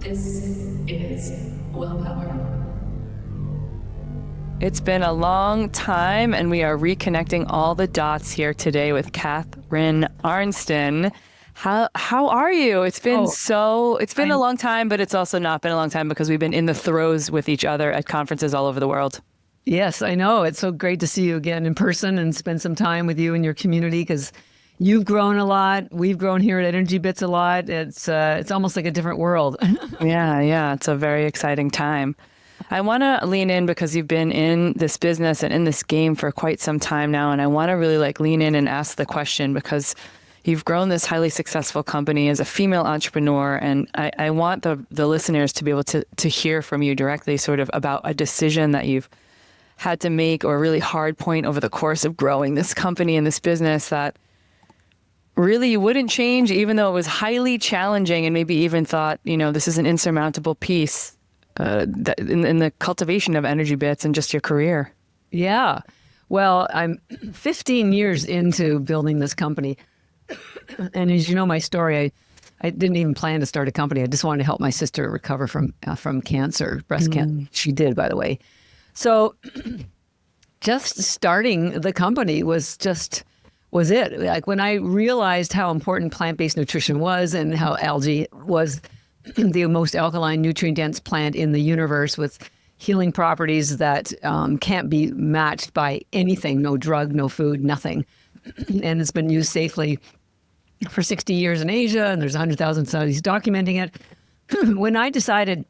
This is willpower. It's been a long time, and we are reconnecting all the dots here today with Catharine Arnston. How are you? It's been a long time, but it's also not been a long time because we've been in the throes with each other at conferences all over the world. Yes, I know. It's so great to see you again in person and spend some time with you and your community, because you've grown a lot. We've grown here at ENERGYbits a lot. It's almost like a different world. Yeah. It's a very exciting time. I want to lean in because you've been in this business and in this game for quite some time now. And I want to really lean in and ask the question, because you've grown this highly successful company as a female entrepreneur. And I want the listeners to be able to hear from you directly sort of about a decision that you've had to make, or a really hard point over the course of growing this company and this business that really you wouldn't change, even though it was highly challenging, and maybe even thought, this is an insurmountable piece in the cultivation of ENERGYbits and just your career. Yeah. Well, I'm 15 years into building this company. And as you know my story, I didn't even plan to start a company. I just wanted to help my sister recover from cancer, breast cancer. She did, by the way. So just starting the company was it. Like, when I realized how important plant-based nutrition was and how algae was the most alkaline, nutrient-dense plant in the universe with healing properties that can't be matched by anything, no drug, no food, nothing. And it's been used safely for 60 years in Asia, and there's 100,000 studies documenting it. When I decided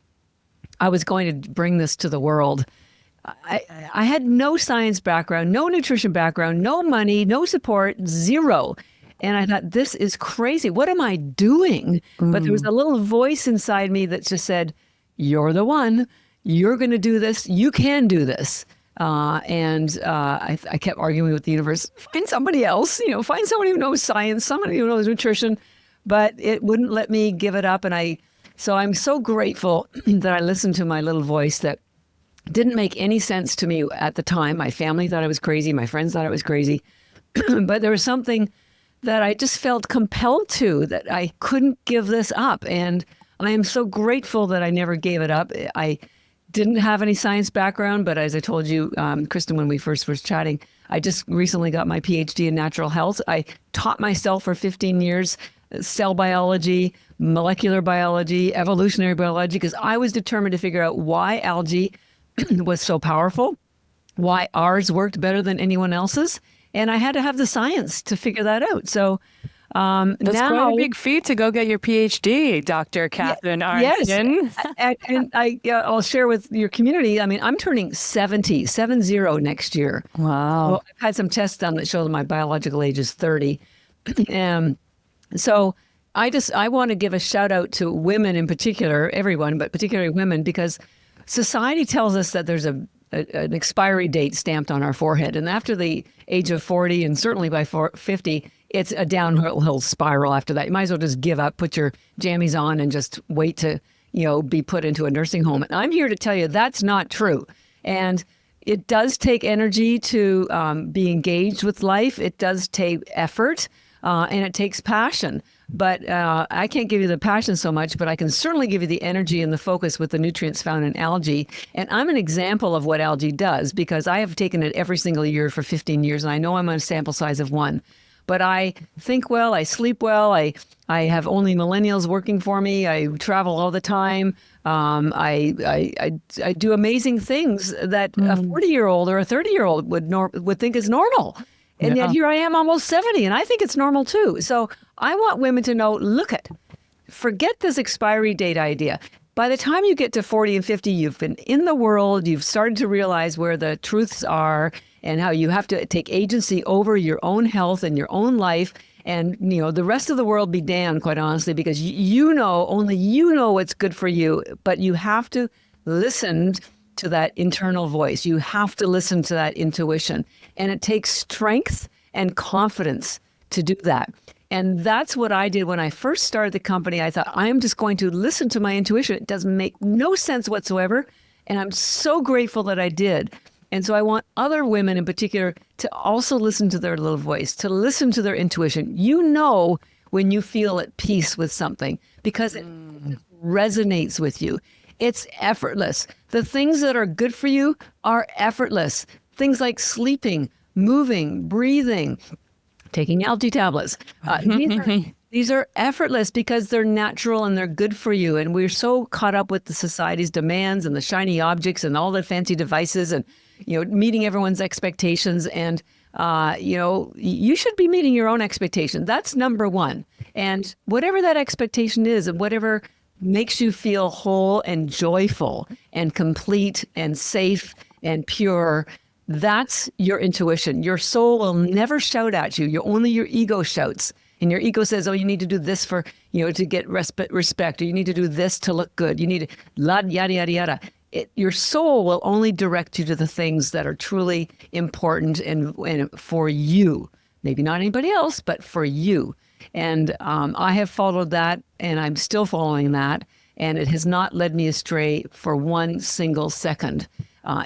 I was going to bring this to the world, I had no science background, no nutrition background, no money, no support, zero. And I thought, this is crazy. What am I doing? But there was a little voice inside me that just said, you're the one. You're going to do this. You can do this. I kept arguing with the universe, find somebody else, find somebody who knows science, somebody who knows nutrition. But it wouldn't let me give it up. So I'm so grateful that I listened to my little voice that didn't make any sense to me at the time. My family thought I was crazy. My friends thought I was crazy. But there was something that I just felt compelled to, that I couldn't give this up. And I am so grateful that I never gave it up. I didn't have any science background, but as I told you, Kristin, when we first were chatting, I just recently got my PhD in natural health. I taught myself for 15 years cell biology, molecular biology, evolutionary biology, because I was determined to figure out why algae was so powerful, why ours worked better than anyone else's. And I had to have the science to figure that out. So that's now, quite a big feat to go get your PhD, Dr. Catharine Arnston. Yes. And I'll share with your community. I mean, I'm turning 70 next year. Wow. Well, I've had some tests done that show that my biological age is 30. So I want to give a shout out to women in particular, everyone, but particularly women, because society tells us that there's an expiry date stamped on our forehead. And after the age of 40, and certainly by 50, it's a downhill spiral after that. You might as well just give up, put your jammies on, and just wait to, be put into a nursing home. And I'm here to tell you that's not true. And it does take energy to be engaged with life. It does take effort, and it takes passion. But I can't give you the passion so much, but I can certainly give you the energy and the focus with the nutrients found in algae. And I'm an example of what algae does, because I have taken it every single year for 15 years, and I know I'm on a sample size of 1. But I think well, I sleep well, I have only millennials working for me, I travel all the time, I do amazing things that a 40-year-old or a 30-year-old would think is normal. And yet here I am almost 70, and I think it's normal too. So I want women to know, forget this expiry date idea. By the time you get to 40 and 50, you've been in the world, you've started to realize where the truths are and how you have to take agency over your own health and your own life. And, the rest of the world be damned, quite honestly, because only you know what's good for you, but you have to listen to that internal voice. You have to listen to that intuition. And it takes strength and confidence to do that. And that's what I did when I first started the company. I thought, I am just going to listen to my intuition. It doesn't make no sense whatsoever. And I'm so grateful that I did. And so I want other women in particular to also listen to their little voice, to listen to their intuition. when you feel at peace with something because it resonates with you. It's effortless. The things that are good for you are effortless. Things like sleeping, moving, breathing, taking algae tablets. These are effortless because they're natural and they're good for you. And we're so caught up with the society's demands and the shiny objects and all the fancy devices and, meeting everyone's expectations. And, you should be meeting your own expectation. That's number one. And whatever that expectation is and whatever makes you feel whole and joyful and complete and safe and pure, that's your intuition. Your soul will never shout at you. Only your ego shouts. And your ego says, oh, you need to do this for, to get respect, or you need to do this to look good. You need to, yada, yada, yada. Your soul will only direct you to the things that are truly important and for you. Maybe not anybody else, but for you. And I have followed that, and I'm still following that. And it has not led me astray for one single second.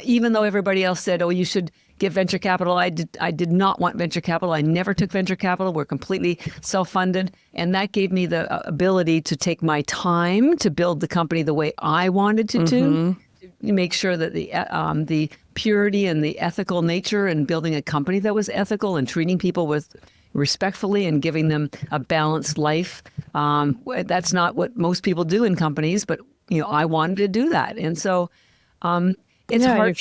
Even though everybody else said, oh, you should get venture capital. I did not want venture capital. I never took venture capital. We're completely self-funded. And that gave me the ability to take my time to build the company the way I wanted to make sure that the purity and the ethical nature and building a company that was ethical and treating people with respectfully and giving them a balanced life. That's not what most people do in companies, but I wanted to do that. And so it's hard.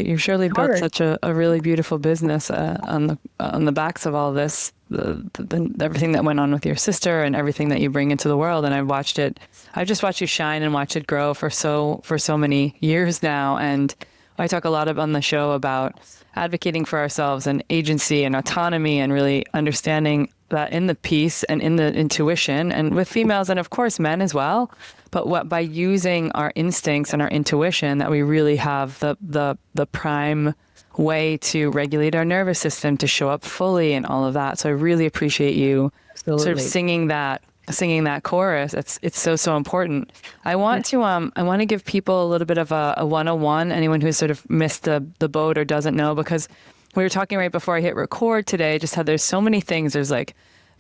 You've surely built such a really beautiful business on the backs of all this, everything that went on with your sister and everything that you bring into the world. And I've just watched you shine and watch it grow for so many years now. And I talk a lot on the show about advocating for ourselves and agency and autonomy and really understanding that in the peace and in the intuition and with females and of course men as well. But by using our instincts and our intuition, that we really have the prime way to regulate our nervous system, to show up fully and all of that. So I really appreciate you sort of singing that chorus. It's so important. I want to give people a little bit of a 101, anyone who's sort of missed the boat or doesn't know, because we were talking right before I hit record today, just how there's so many things. There's like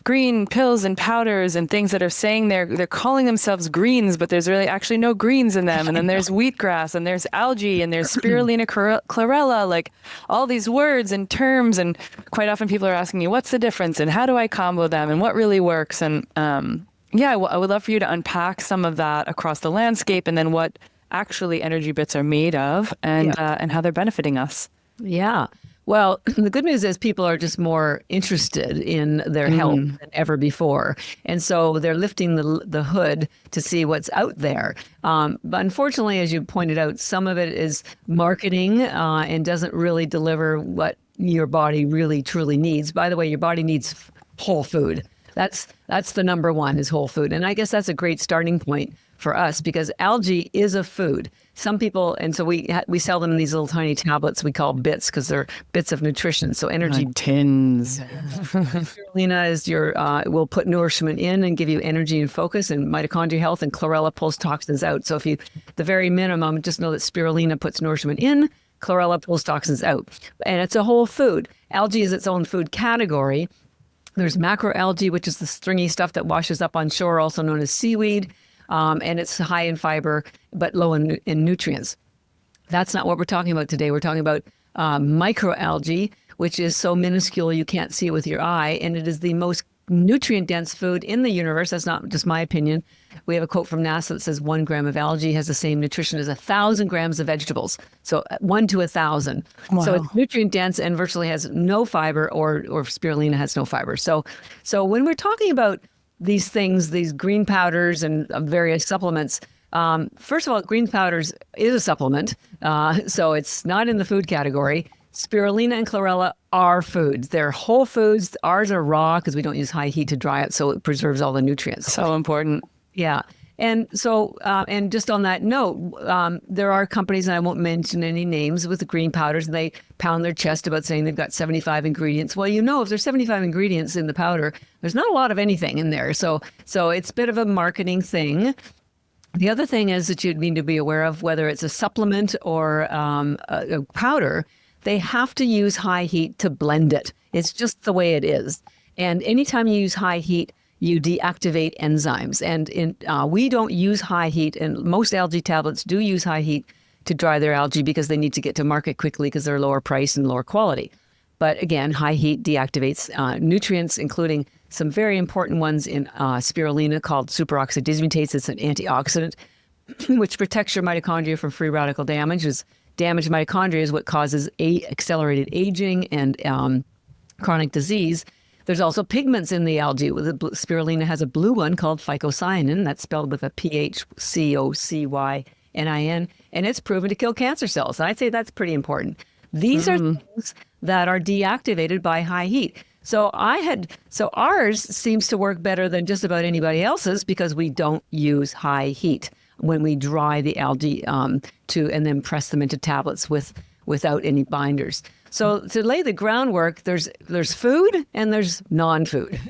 green pills and powders and things that are saying they're calling themselves greens, but there's really actually no greens in them. And then there's wheatgrass and there's algae and there's spirulina, chlorella, like all these words and terms. And quite often people are asking you, what's the difference and how do I combo them and what really works? And I would love for you to unpack some of that across the landscape and then what actually ENERGYbits are made of and how they're benefiting us. Yeah. Well, the good news is people are just more interested in their health than ever before. And so they're lifting the hood to see what's out there. But unfortunately, as you pointed out, some of it is marketing and doesn't really deliver what your body really truly needs. By the way, your body needs whole food. That's the number one, is whole food. And I guess that's a great starting point for us because algae is a food. Some people, and so we sell them in these little tiny tablets we call bits because they're bits of nutrition. So energy tins. Spirulina is will put nourishment in and give you energy and focus and mitochondria health, and Chlorella pulls toxins out. So if you, the very minimum, just know that Spirulina puts nourishment in, Chlorella pulls toxins out. And it's a whole food. Algae is its own food category. There's macroalgae, which is the stringy stuff that washes up on shore, also known as seaweed. And it's high in fiber, but low in nutrients. That's not what we're talking about today. We're talking about microalgae, which is so minuscule you can't see it with your eye. And it is the most nutrient-dense food in the universe. That's not just my opinion. We have a quote from NASA that says 1 gram of algae has the same nutrition as 1,000 grams of vegetables. So 1 to 1,000. Wow. So it's nutrient-dense and virtually has no fiber, or spirulina has no fiber. So when we're talking about these things, these green powders and various supplements. First of all, green powders is a supplement, so it's not in the food category. Spirulina and Chlorella are foods. They're whole foods. Ours are raw because we don't use high heat to dry it, so it preserves all the nutrients. So important. Yeah. And so, and just on that note, there are companies, and I won't mention any names, with the green powders, and they pound their chest about saying they've got 75 ingredients. Well, if there's 75 ingredients in the powder, there's not a lot of anything in there. So it's a bit of a marketing thing. The other thing is that you'd need to be aware of, whether it's a supplement or a powder, they have to use high heat to blend it. It's just the way it is. And anytime you use high heat, you deactivate enzymes. And we don't use high heat, and most algae tablets do use high heat to dry their algae because they need to get to market quickly because they're lower price and lower quality. But again, high heat deactivates nutrients, including some very important ones in spirulina called superoxide dismutase. It's an antioxidant, which protects your mitochondria from free radical damage. Damaged mitochondria is what causes accelerated aging and chronic disease. There's also pigments in the algae. Spirulina has a blue one called phycocyanin. That's spelled with a PHCOCYNIN, and it's proven to kill cancer cells. And I'd say that's pretty important. These are things that are deactivated by high heat. So ours seems to work better than just about anybody else's because we don't use high heat when we dry the algae and then press them into tablets without any binders. So to lay the groundwork, there's food and there's non-food.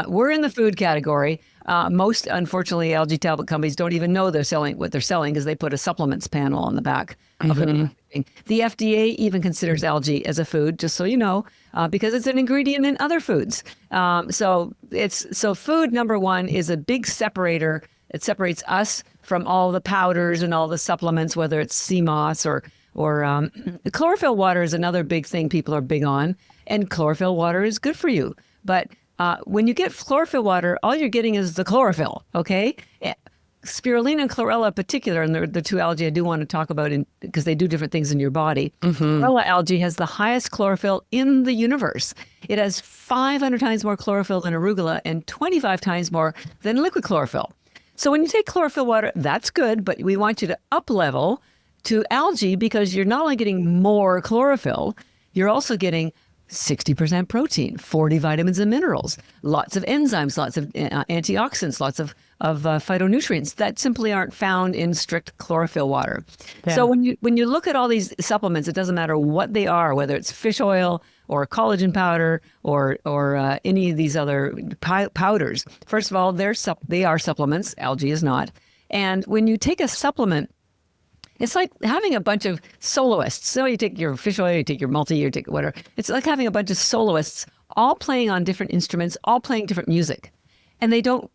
We're in the food category. Most, unfortunately, algae tablet companies don't even know they're selling what they're selling because they put a supplements panel on the back of it. The FDA even considers algae as a food, just so you know, because it's an ingredient in other foods. So food, number one, is a big separator. It separates us from all the powders and all the supplements, whether it's sea moss or chlorophyll water is another big thing people are big on, and chlorophyll water is good for you. But when you get chlorophyll water, all you're getting is the chlorophyll, okay? Spirulina and chlorella in particular, and the two algae I do want to talk about because they do different things in your body. Chlorella algae has the highest chlorophyll in the universe. It has 500 times more chlorophyll than arugula and 25 times more than liquid chlorophyll. So when you take chlorophyll water, that's good, but we want you to up-level to algae because you're not only getting more chlorophyll, you're also getting 60% protein, 40 vitamins and minerals, lots of enzymes, lots of antioxidants, lots of phytonutrients that simply aren't found in strict chlorophyll water. Yeah. So when you look at all these supplements, it doesn't matter what they are, whether it's fish oil or collagen powder or any of these other powders. First of all, they are supplements. Algae is not. And when you take a supplement, it's like having a bunch of soloists. So you take your fish oil, you take your multi, you take whatever. It's like having a bunch of soloists all playing on different instruments, all playing different music. And they don't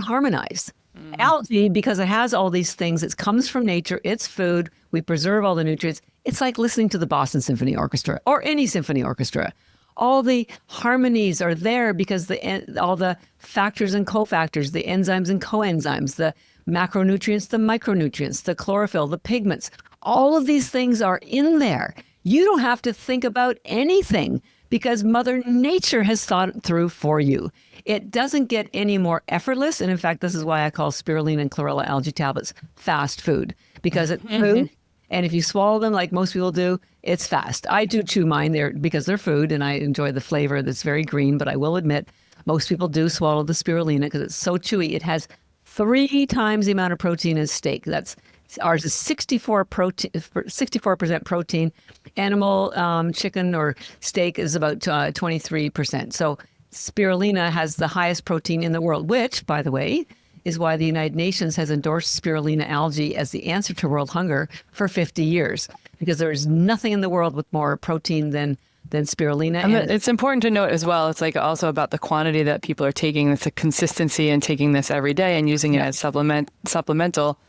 harmonize. Algae, because it has all these things, it comes from nature, it's food, we preserve all the nutrients. It's like listening to the Boston Symphony Orchestra or any symphony orchestra. All the harmonies are there because all the factors and cofactors, the enzymes and coenzymes, the macronutrients, the micronutrients, the chlorophyll, the pigments, all of these things are in there. You don't have to think about anything because Mother Nature has thought it through for you. It doesn't get any more effortless. And in fact, this is why I call spirulina and chlorella algae tablets fast food, because it's food. And if you swallow them like most people do, it's fast. I do chew mine because they're food and I enjoy the flavor that's very green, but I will admit most people do swallow the spirulina because it's so chewy. It has 3 times the amount of protein as steak. Ours is 64% protein. Animal, chicken or steak is about 23%. So spirulina has the highest protein in the world, which, by the way, is why the United Nations has endorsed spirulina algae as the answer to world hunger for 50 years, because there is nothing in the world with more protein than spirulina. And it's important to note as well, it's like also about the quantity that people are taking. It's a consistency in taking this every day and using it as supplemental.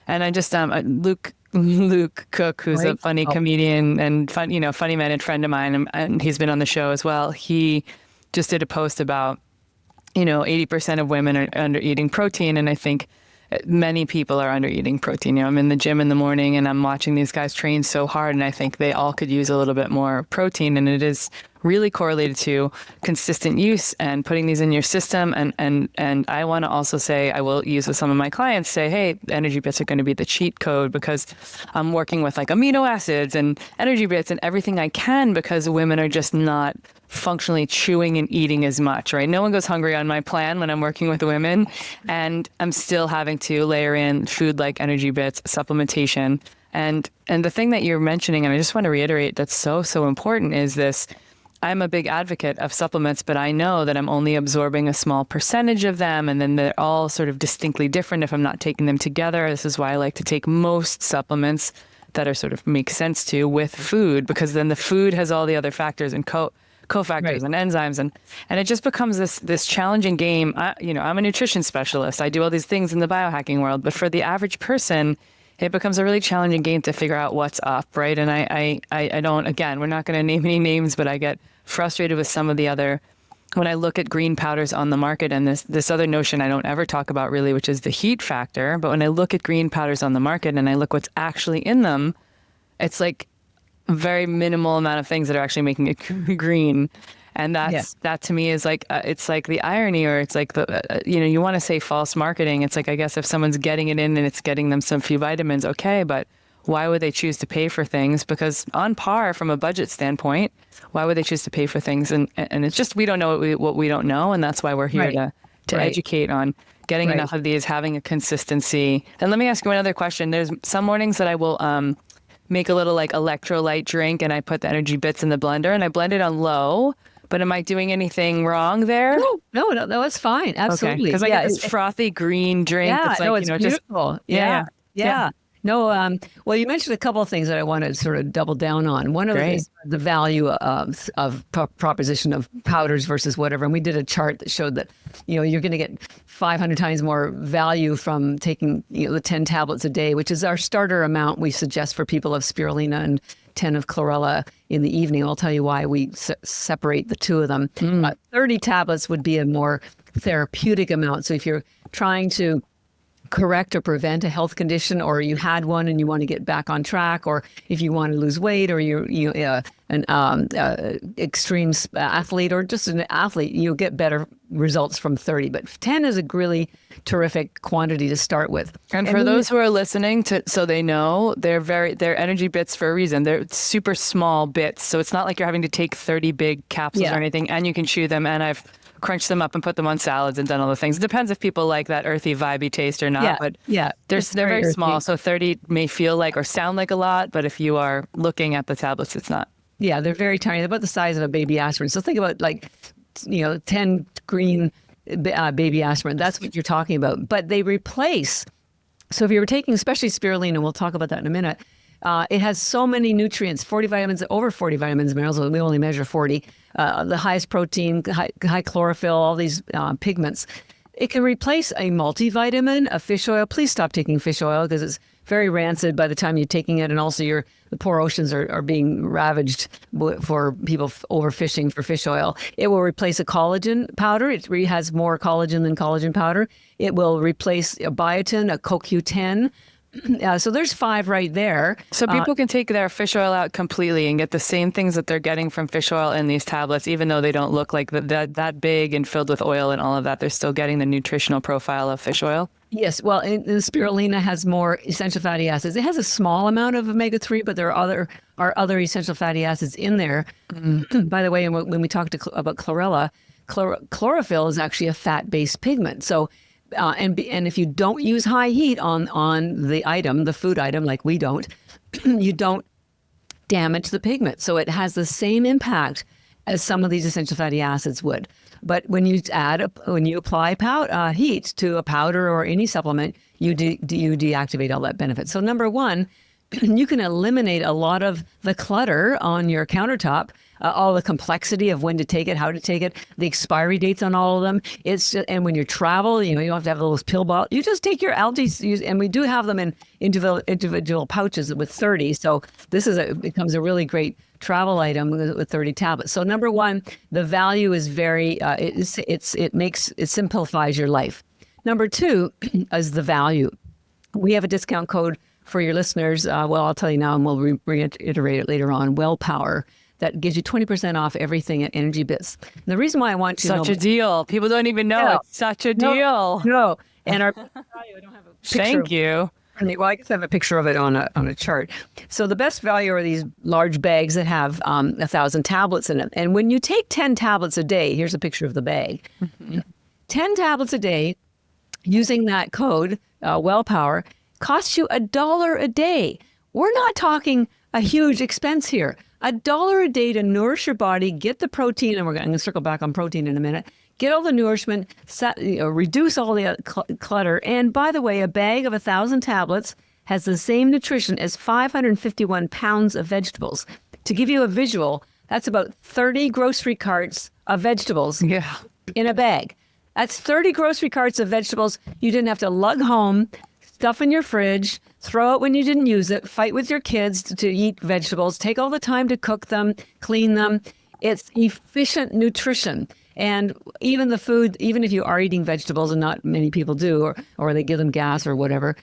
And I just, Luke Cook, who's a funny comedian and funny man and friend of mine, and he's been on the show as well. He just did a post about, 80% of women are under eating protein. And I think many people are under eating protein. I'm in the gym in the morning and I'm watching these guys train so hard. And I think they all could use a little bit more protein. And it is really correlated to consistent use and putting these in your system. And I want to also say, I will use with some of my clients, say, hey, ENERGYbits are going to be the cheat code because I'm working with like amino acids and ENERGYbits and everything I can, because women are just not functionally chewing and eating as much, right? No one goes hungry on my plan when I'm working with women, and I'm still having to layer in food like ENERGYbits, supplementation. And the thing that you're mentioning, and I just want to reiterate that's so important, is this. I'm a big advocate of supplements, but I know that I'm only absorbing a small percentage of them, and then they're all sort of distinctly different if I'm not taking them together. This is why I like to take most supplements that are sort of make sense to with food, because then the food has all the other factors and cofactors Right. and enzymes, and it just becomes this challenging game. I'm a nutrition specialist. I do all these things in the biohacking world, but for the average person, it becomes a really challenging game to figure out what's up, right? And I don't, again, we're not going to name any names, but I get frustrated with some of the other, when I look at green powders on the market, and this other notion I don't ever talk about really, which is the heat factor. But when I look at green powders on the market and I look what's actually in them, it's like a very minimal amount of things that are actually making it green. And that to me is like, it's like the irony, or it's like you want to say false marketing. It's like, I guess if someone's getting it in and it's getting them some few vitamins, okay, but why would they choose to pay for things? Because on par from a budget standpoint, why would they choose to pay for things? And it's just, we don't know what we don't know. And that's why we're here to educate on getting enough of these, having a consistency. And let me ask you another question. There's some mornings that I will make a little like electrolyte drink, and I put the ENERGYbits in the blender and I blend it on low. But am I doing anything wrong there? No, it's fine. Absolutely. Because I get this frothy green drink. Yeah, that's like, it's beautiful. Just, yeah. No, well, you mentioned a couple of things that I want to sort of double down on. One of them is the value of proposition of powders versus whatever. And we did a chart that showed that, you're going to get 500 times more value from taking, the 10 tablets a day, which is our starter amount we suggest for people of Spirulina, and 10 of Chlorella in the evening. I'll tell you why we separate the two of them. 30 tablets would be a more therapeutic amount. So if you're trying to correct or prevent a health condition, or you had one and you want to get back on track, or if you want to lose weight, or you're an extreme athlete, or just an athlete, you'll get better results from 30. But 10 is a really terrific quantity to start with. And for those who are listening, so they know, they're ENERGYbits for a reason. They're super small bits, so it's not like you're having to take 30 big capsules or anything, and you can chew them. And I've crunched them up and put them on salads and done all the things. It depends if people like that earthy, vibey taste or not. But they're very small. So 30 may feel like or sound like a lot, but if you are looking at the tablets, it's not. Yeah, they're very tiny. They're about the size of a baby aspirin. So think about 10 green baby aspirin. That's what you're talking about. But they replace. So if you were taking, especially spirulina, we'll talk about that in a minute. It has so many nutrients, 40 vitamins, over 40 vitamins, minerals. We only measure 40. The highest protein, high chlorophyll, all these pigments. It can replace a multivitamin, a fish oil. Please stop taking fish oil because it's very rancid by the time you're taking it. And also the poor oceans are being ravaged for people overfishing for fish oil. It will replace a collagen powder. It has more collagen than collagen powder. It will replace a biotin, a CoQ10. So there's 5 right there. So people can take their fish oil out completely and get the same things that they're getting from fish oil in these tablets, even though they don't look like that big and filled with oil and all of that. They're still getting the nutritional profile of fish oil. Yes. Well, the spirulina has more essential fatty acids. It has a small amount of omega-3, but there are other essential fatty acids in there. By the way, when we talked about chlorella, chlorophyll is actually a fat-based pigment. So and if you don't use high heat on the food item, like we don't, you don't damage the pigment. So it has the same impact as some of these essential fatty acids would. But when you apply heat to a powder or any supplement, you deactivate all that benefit. So number one, you can eliminate a lot of the clutter on your countertop, all the complexity of when to take it, how to take it, the expiry dates on all of them. And when you travel, you don't have to have those pill bottles. You just take your algae, and we do have them in individual pouches with 30. So this becomes a really great travel item with 30 tablets. So number one, the value is very, it simplifies your life. Number two is the value. We have a discount code for your listeners. I'll tell you now, and we'll reiterate it later on. Wellpower. That gives you 20% off everything at ENERGYbits. And the reason why I want you to know... Such a deal. People don't even know it's such a deal. No. And our value, I don't have a picture. Thank you. Well, I guess I have a picture of it on a chart. So the best value are these large bags that have 1,000 tablets in it. And when you take 10 tablets a day, here's a picture of the bag. 10 tablets a day using that code, Wellpower, costs you $1 a day. We're not talking a huge expense here. $1 a day to nourish your body, get the protein, and I'm going to circle back on protein in a minute, get all the nourishment, reduce all the clutter. And by the way, a bag of 1,000 tablets has the same nutrition as 551 pounds of vegetables. To give you a visual, That's about 30 grocery carts of vegetables in a bag. That's 30 grocery carts of vegetables you didn't have to lug home, stuff in your fridge, throw it when you didn't use it, fight with your kids to eat vegetables, take all the time to cook them, clean them. It's efficient nutrition. And even the food, even if you are eating vegetables, and not many people do, or they give them gas or whatever,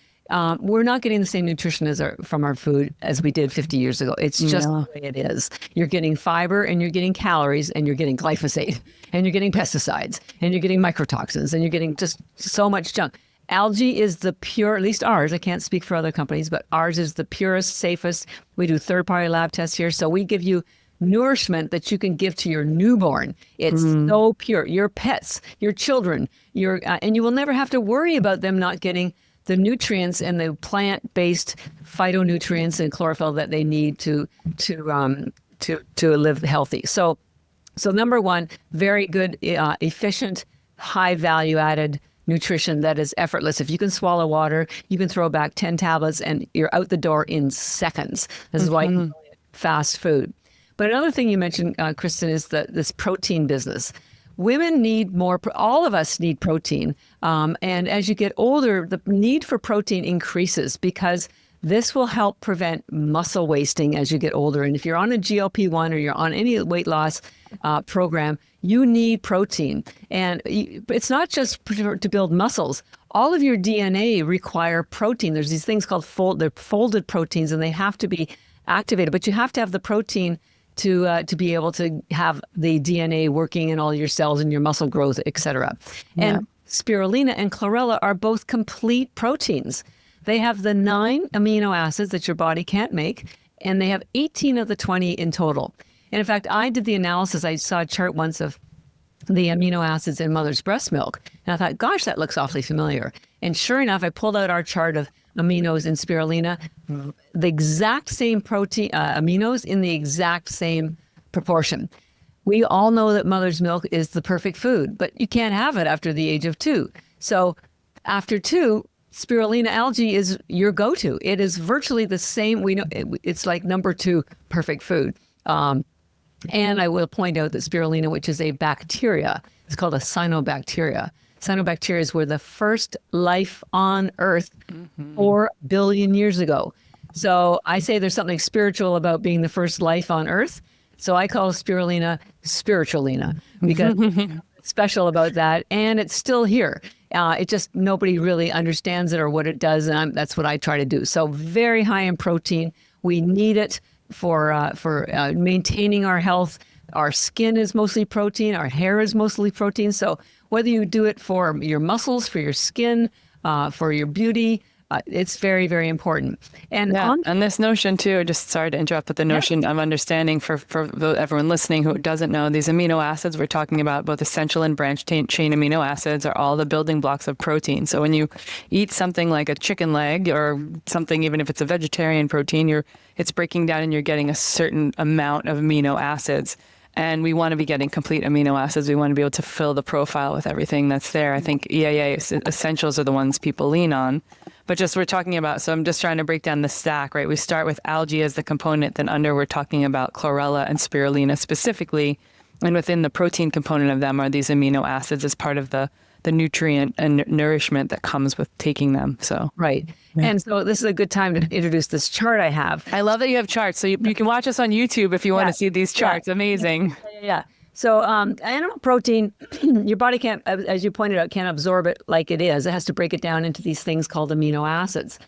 we're not getting the same nutrition from our food as we did 50 years ago. It's just the way it is. You're getting fiber, and you're getting calories, and you're getting glyphosate, and you're getting pesticides, and you're getting microtoxins, and you're getting just so much junk. Algae is the pure, at least ours, I can't speak for other companies, but ours is the purest, safest. We do third-party lab tests here, so we give you nourishment that you can give to your newborn. It's so pure. Your pets, your children, and you will never have to worry about them not getting the nutrients and the plant-based phytonutrients and chlorophyll that they need to live healthy. So number one, very good, efficient, high value added nutrition that is effortless. If you can swallow water, you can throw back 10 tablets and you're out the door in seconds. This is why you call it fast food. But another thing you mentioned, Kristin, is this protein business. Women need more, all of us need protein. And as you get older, the need for protein increases because this will help prevent muscle wasting as you get older. And if you're on a GLP-1 or you're on any weight loss program, you need protein. And it's not just to build muscles. All of your DNA require protein. There's these things called they're folded proteins, and they have to be activated. But you have to have the protein to be able to have the DNA working in all your cells and your muscle growth, et cetera. And spirulina and chlorella are both complete proteins. They have the 9 amino acids that your body can't make, and they have 18 of the 20 in total. And in fact, I did the analysis. I saw a chart once of the amino acids in mother's breast milk. And I thought, gosh, that looks awfully familiar. And sure enough, I pulled out our chart of aminos in spirulina, the exact same protein, aminos in the exact same proportion. We all know that mother's milk is the perfect food, but you can't have it after the age of 2. So after 2, spirulina algae is your go-to. It is virtually the same. We know it's like number 2 perfect food. And I will point out that spirulina, which is a bacteria, it's called a cyanobacteria. Cyanobacteria were the first life on Earth 4 billion years ago. So I say there's something spiritual about being the first life on Earth. So I call spirulina spiritualina because it's special about that. And it's still here. It just, nobody really understands it or what it does. And that's what I try to do. So very high in protein. We need it for maintaining our health. Our skin is mostly protein. Our hair is mostly protein. So whether you do it for your muscles, for your skin, for your beauty, it's very, very important. And and this notion too, just sorry to interrupt, but the notion of understanding for everyone listening who doesn't know, these amino acids we're talking about, both essential and branched chain amino acids, are all the building blocks of protein. So when you eat something like a chicken leg or something, even if it's a vegetarian protein, it's breaking down and you're getting a certain amount of amino acids. And we want to be getting complete amino acids. We want to be able to fill the profile with everything that's there. I think EAA essentials are the ones people lean on. But just we're talking about, so I'm just trying to break down the stack, right? We start with algae as the component, then under we're talking about chlorella and spirulina specifically. And within the protein component of them are these amino acids as part of the nutrient and nourishment that comes with taking them. So right. And so this is a good time to introduce this chart I have. I love that you have charts. So you can watch us on YouTube if you want to see these charts. Amazing. Yeah. So animal protein, your body can't, as you pointed out, can't absorb it like it is. It has to break it down into these things called amino acids.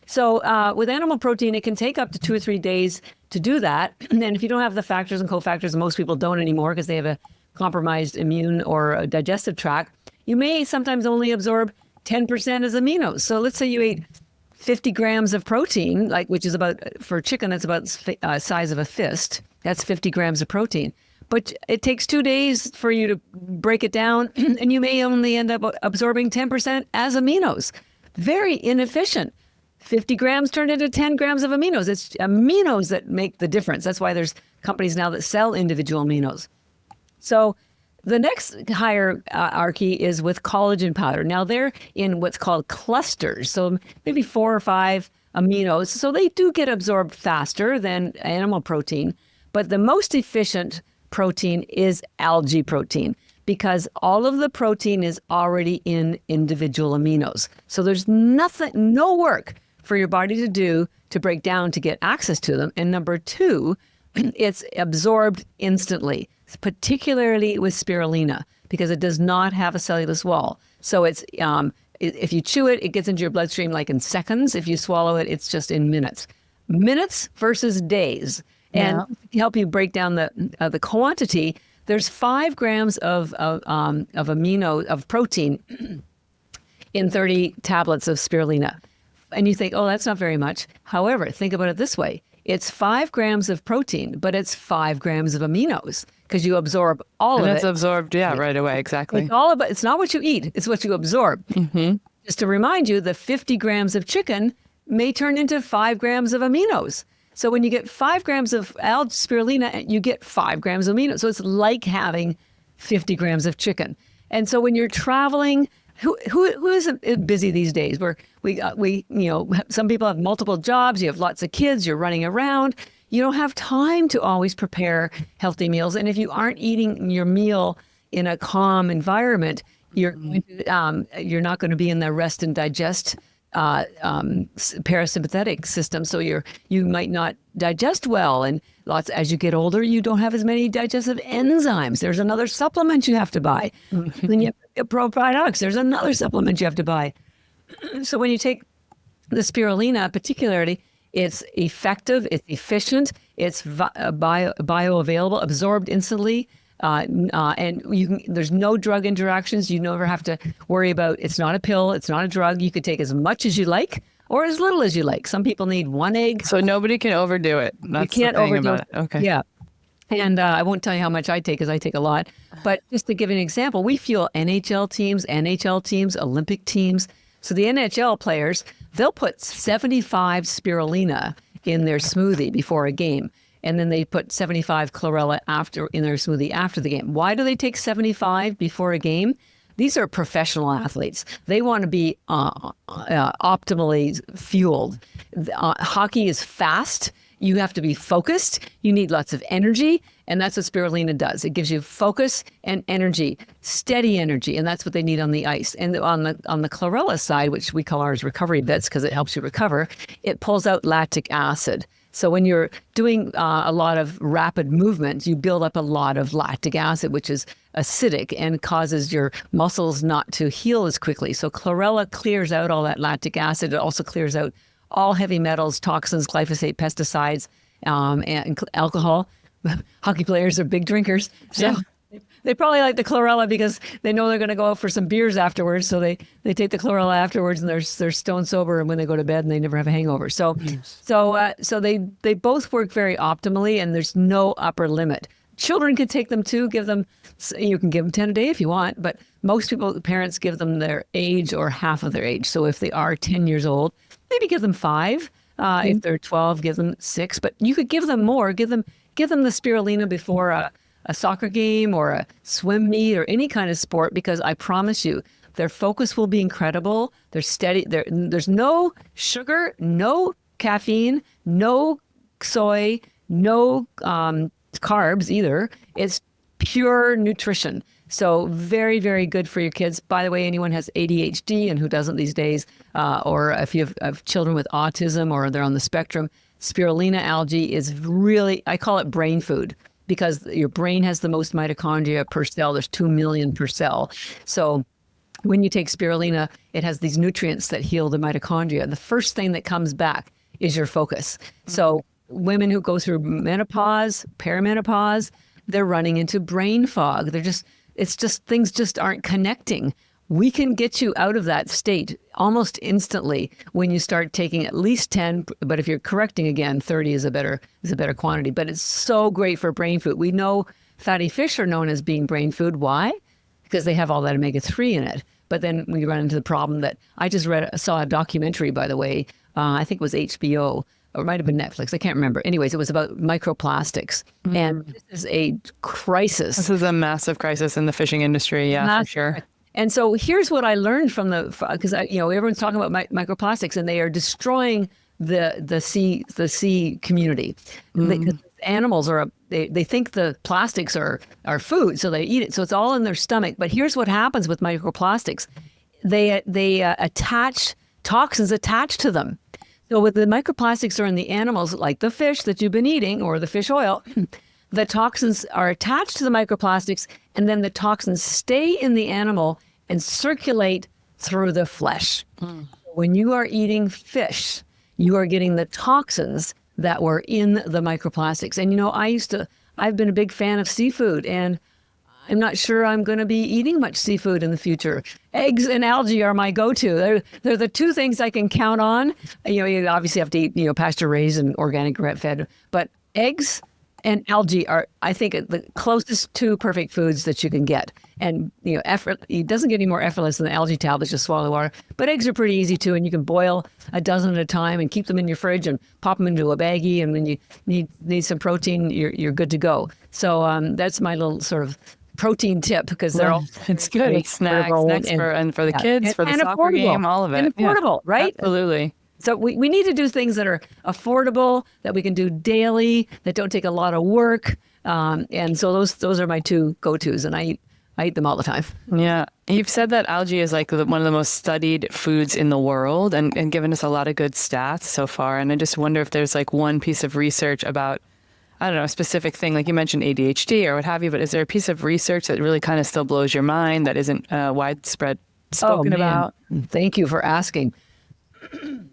So with animal protein, it can take up to 2 or 3 days to do that. And if you don't have the factors and cofactors, most people don't anymore because they have a compromised immune or a digestive tract, you may sometimes only absorb 10% as aminos. So let's say you ate 50 grams of protein, which is about, for chicken, that's about size of a fist. That's 50 grams of protein. But it takes 2 days for you to break it down, and you may only end up absorbing 10% as aminos. Very inefficient. 50 grams turned into 10 grams of aminos. It's aminos that make the difference. That's why there's companies now that sell individual aminos. So the next hierarchy is with collagen powder. Now they're in what's called clusters, so maybe 4 or 5 aminos. So they do get absorbed faster than animal protein, But the most efficient protein is algae protein, because all of the protein is already in individual aminos. So there's no work for your body to do to break down to get access to them. And number two, it's absorbed instantly, particularly with spirulina, because it does not have a cellulose wall. So it's if you chew it, it gets into your bloodstream like in seconds. If you swallow it, it's just in minutes. Minutes versus days. And to help you break down the quantity, there's 5 grams of protein in 30 tablets of spirulina. And you think, oh, that's not very much. However, think about it this way. It's 5 grams of protein, but it's 5 grams of aminos, because you absorb all of it. And it's absorbed, right away, exactly. It's not what you eat, it's what you absorb. Just to remind you, the 50 grams of chicken may turn into 5 grams of aminos. So when you get 5 grams of spirulina, you get 5 grams of aminos. So it's like having 50 grams of chicken. And so when you're traveling, who isn't busy these days? Where some people have multiple jobs, you have lots of kids, you're running around. You don't have time to always prepare healthy meals. And if you aren't eating your meal in a calm environment, you're not going to be in the rest and digest parasympathetic system, so you might not digest well, and as you get older, you don't have as many digestive enzymes. There's another supplement you have to buy. Then you have probiotics. There's another supplement you have to buy. So when you take the spirulina, particularly, it's effective, it's efficient, it's bioavailable, absorbed instantly. And there's no drug interactions. You never have to worry about, it's not a pill, it's not a drug. You could take as much as you like or as little as you like. Some people need 1 egg. So nobody can overdo it. That's you can't overdo it. Okay. Yeah. And I won't tell you how much I take, because I take a lot. But just to give you an example, we fuel NHL teams, Olympic teams. So the NHL players, they'll put 75 spirulina in their smoothie before a game. And then they put 75 chlorella in their smoothie after the game. Why do they take 75 before a game? These are professional athletes. They want to be optimally fueled. Hockey is fast. You have to be focused. You need lots of energy. And that's what spirulina does. It gives you focus and energy, steady energy. And that's what they need on the ice. And on the chlorella side, which we call ours ENERGYbits because it helps you recover, it pulls out lactic acid. So when you're doing a lot of rapid movement, you build up a lot of lactic acid, which is acidic and causes your muscles not to heal as quickly. So chlorella clears out all that lactic acid. It also clears out all heavy metals, toxins, glyphosate, pesticides, and alcohol. Hockey players are big drinkers. So they probably like the chlorella because they know they're going to go out for some beers afterwards. So they take the chlorella afterwards, and they're stone sober, and when they go to bed, and they never have a hangover. So they both work very optimally, and there's no upper limit. Children can take them too. You can give them 10 a day if you want, but most parents give them their age or half of their age. So if they are 10 years old, maybe give them 5. If they're 12, give them 6. But you could give them more. Give them the spirulina before a soccer game or a swim meet or any kind of sport, because I promise you, their focus will be incredible. They're steady. There's no sugar, no caffeine, no soy, no carbs either. It's pure nutrition. So very, very good for your kids. By the way, anyone has ADHD, and who doesn't these days, or if you have children with autism or they're on the spectrum, spirulina algae is really, I call it brain food, because your brain has the most mitochondria per cell. There's 2 million per cell. So when you take spirulina, it has these nutrients that heal the mitochondria. The first thing that comes back is your focus. So women who go through menopause, perimenopause, they're running into brain fog. Things just aren't connecting. We can get you out of that state almost instantly when you start taking at least 10, but if you're correcting again, 30 is a better quantity. But it's so great for brain food. We know fatty fish are known as being brain food. Why? Because they have all that omega-3 in it. But then we run into the problem that I just saw a documentary, by the way, I think it was HBO, or it might have been Netflix. I can't remember. Anyways, it was about microplastics. And this is a crisis. This is a massive crisis in the fishing industry. Yeah, for sure. And so here's what I learned from because everyone's talking about microplastics, and they are destroying the sea community. animals they think the plastics are food, so they eat it. So it's all in their stomach. But here's what happens with microplastics. They attach toxins attached to them. So with the microplastics are in the animals, like the fish that you've been eating or the fish oil, the toxins are attached to the microplastics, and then the toxins stay in the animal and circulate through the flesh. When you are eating fish, you are getting the toxins that were in the microplastics. And I've been a big fan of seafood, and I'm not sure I'm going to be eating much seafood in the future. Eggs and algae are my go-to. They're the two things I can count on. You obviously have to eat, pasture-raised and organic fed, but eggs and algae are, I think, the closest to perfect foods that you can get. And, it doesn't get any more effortless than the algae tablets, just swallow water. But eggs are pretty easy too, and you can boil a dozen at a time and keep them in your fridge and pop them into a baggie. And when you need some protein, you're good to go. So that's my little sort of protein tip, because they're all it's good. It's snacks for the kids, for the soccer game, all of it. And affordable, right? Absolutely. So we need to do things that are affordable, that we can do daily, that don't take a lot of work. And so those are my two go-tos, and I eat them all the time. Yeah. You've said that algae is like one of the most studied foods in the world, and given us a lot of good stats so far. And I just wonder if there's like one piece of research about, I don't know, a specific thing, like you mentioned ADHD or what have you, but is there a piece of research that really kind of still blows your mind that isn't widespread spoken about? Thank you for asking.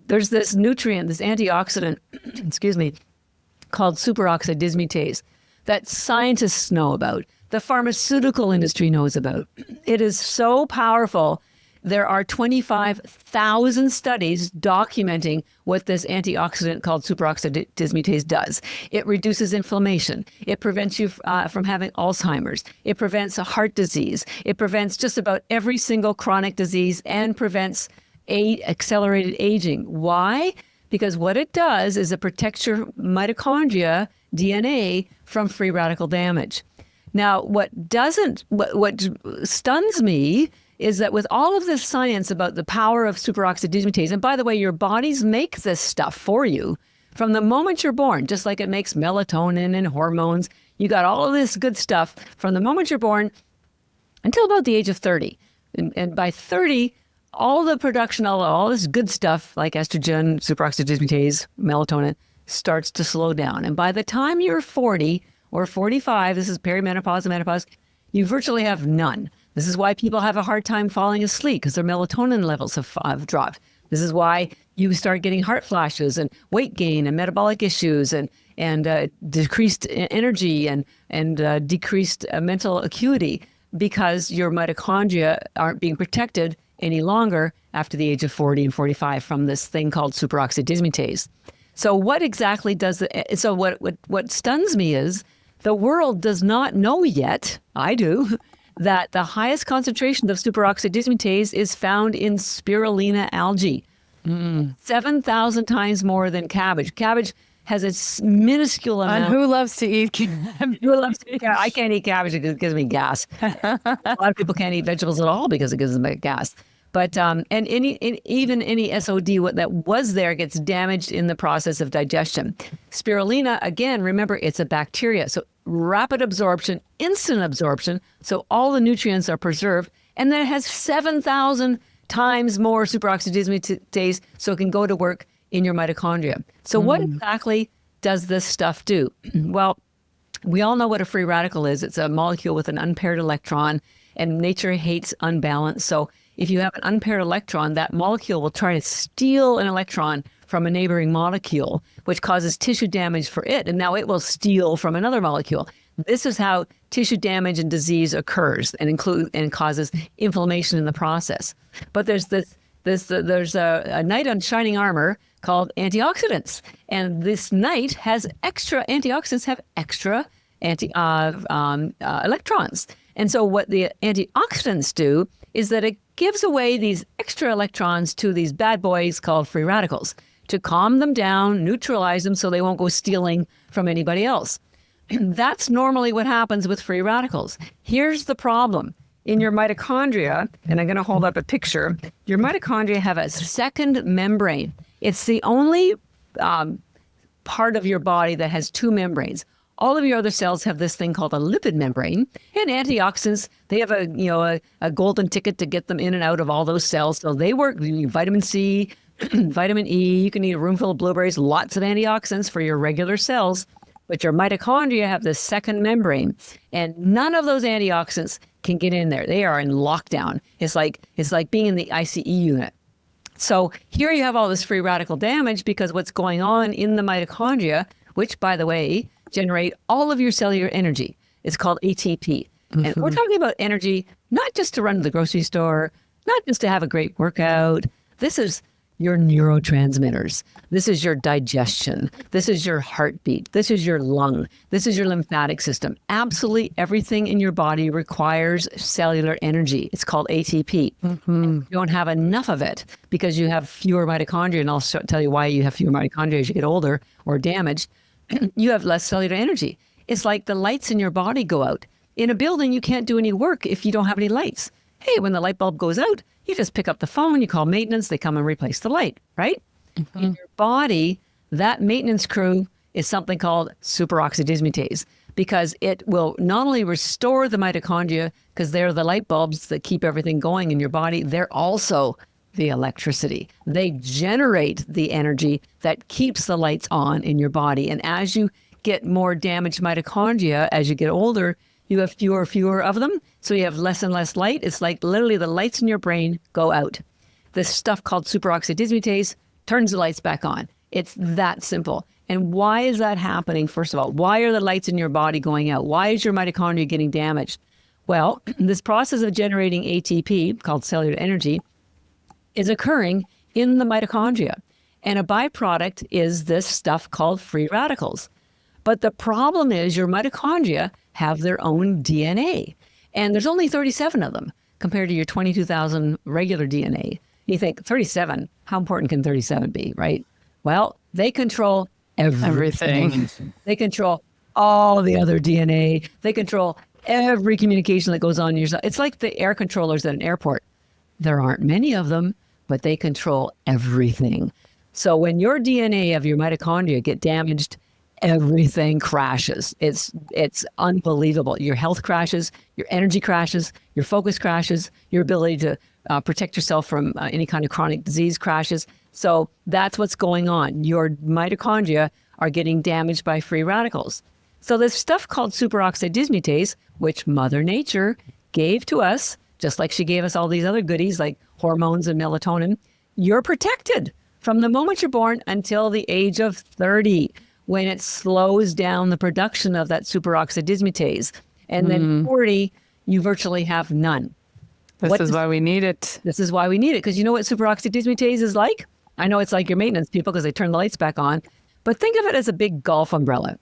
There's this nutrient, this antioxidant, called superoxide dismutase that scientists know about, the pharmaceutical industry knows about. It is so powerful. There are 25,000 studies documenting what this antioxidant called superoxide dismutase does. It reduces inflammation. It prevents you from having Alzheimer's. It prevents heart disease. It prevents just about every single chronic disease and prevents accelerated aging. Why? Because what it does is it protects your mitochondria DNA from free radical damage. Now, what stuns me is that with all of this science about the power of superoxide dismutase, and by the way, your bodies make this stuff for you from the moment you're born, just like it makes melatonin and hormones. You got all of this good stuff from the moment you're born until about the age of 30. And by 30, all the production, all this good stuff like estrogen, superoxide dismutase, melatonin starts to slow down. And by the time you're 40 or 45, this is perimenopause and menopause, you virtually have none. This is why people have a hard time falling asleep, because their melatonin levels have dropped. This is why you start getting heart flashes and weight gain and metabolic issues and decreased energy and decreased mental acuity, because your mitochondria aren't being protected any longer after the age of 40 and 45 from this thing called superoxide dismutase. So what exactly does what stuns me is the world does not know yet, I do, that the highest concentration of superoxide dismutase is found in spirulina algae. 7,000 times more than cabbage. Cabbage has a minuscule amount. And who loves to eat cabbage? Who loves to eat cabbage? I can't eat cabbage because it gives me gas. A lot of people can't eat vegetables at all because it gives them gas. But even any SOD that was there gets damaged in the process of digestion. Spirulina, again, remember, it's a bacteria. So rapid absorption, instant absorption. So all the nutrients are preserved. And then it has 7,000 times more superoxide dismutase, so it can go to work in your mitochondria. So what exactly does this stuff do? Well, we all know what a free radical is. It's a molecule with an unpaired electron, and nature hates unbalance. So if you have an unpaired electron, that molecule will try to steal an electron from a neighboring molecule, which causes tissue damage for it. And now it will steal from another molecule. This is how tissue damage and disease occurs and causes inflammation in the process. But there's a knight on shining armor called antioxidants. And this knight has extra antioxidants, have extra electrons. And so what the antioxidants do is that it gives away these extra electrons to these bad boys called free radicals to calm them down, neutralize them so they won't go stealing from anybody else. That's normally what happens with free radicals. Here's the problem. In your mitochondria, and I'm going to hold up a picture, your mitochondria have a second membrane. It's the only part of your body that has two membranes. All of your other cells have this thing called a lipid membrane, and antioxidants, they have a golden ticket to get them in and out of all those cells. So they work. You need vitamin C, vitamin E. You can eat a room full of blueberries, lots of antioxidants for your regular cells. But your mitochondria have this second membrane, and none of those antioxidants can get in there. They are in lockdown. It's like being in the ICE unit. So here you have all this free radical damage because what's going on in the mitochondria, which, by the way, generate all of your cellular energy. It's called ATP. And we're talking about energy, not just to run to the grocery store, not just to have a great workout. This is your neurotransmitters. This is your digestion. This is your heartbeat. This is your lung. This is your lymphatic system. Absolutely everything in your body requires cellular energy. It's called ATP. You don't have enough of it because you have fewer mitochondria, and I'll tell you why you have fewer mitochondria as you get older or damaged. You have less cellular energy. It's like the lights in your body go out. In a building, you can't do any work if you don't have any lights. Hey, when the light bulb goes out, you just pick up the phone, you call maintenance, they come and replace the light, right? In your body, that maintenance crew is something called superoxide dismutase because it will not only restore the mitochondria, because they're the light bulbs that keep everything going in your body, they're also the electricity. They generate the energy that keeps the lights on in your body. And as you get more damaged mitochondria, as you get older, you have fewer of them. So you have less and less light. It's like literally the lights in your brain go out. This stuff called superoxide dismutase turns the lights back on. It's that simple. And why is that happening? First of all, why are the lights in your body going out? Why is your mitochondria getting damaged? Well, this process of generating ATP, called cellular energy, is occurring in the mitochondria. And a byproduct is this stuff called free radicals. But the problem is your mitochondria have their own DNA. And there's only 37 of them compared to your 22,000 regular DNA. You think, 37, how important can 37 be, right? Well, they control everything. They control all the other DNA. They control every communication that goes on in your cell. It's like the air controllers at an airport. There aren't many of them, but they control everything. So when your DNA of your mitochondria get damaged, everything crashes. It's unbelievable. Your health crashes, your energy crashes, your focus crashes, your ability to protect yourself from any kind of chronic disease crashes. So that's what's going on. Your mitochondria are getting damaged by free radicals. So this stuff called superoxide dismutase, which Mother Nature gave to us, just like she gave us all these other goodies like hormones and melatonin, you're protected from the moment you're born until the age of 30, when it slows down the production of that superoxide dismutase. And then 40, you virtually have none. This is why we need it. This is why we need it, because you know what superoxide dismutase is like? I know it's like your maintenance people because they turn the lights back on, but think of it as a big golf umbrella.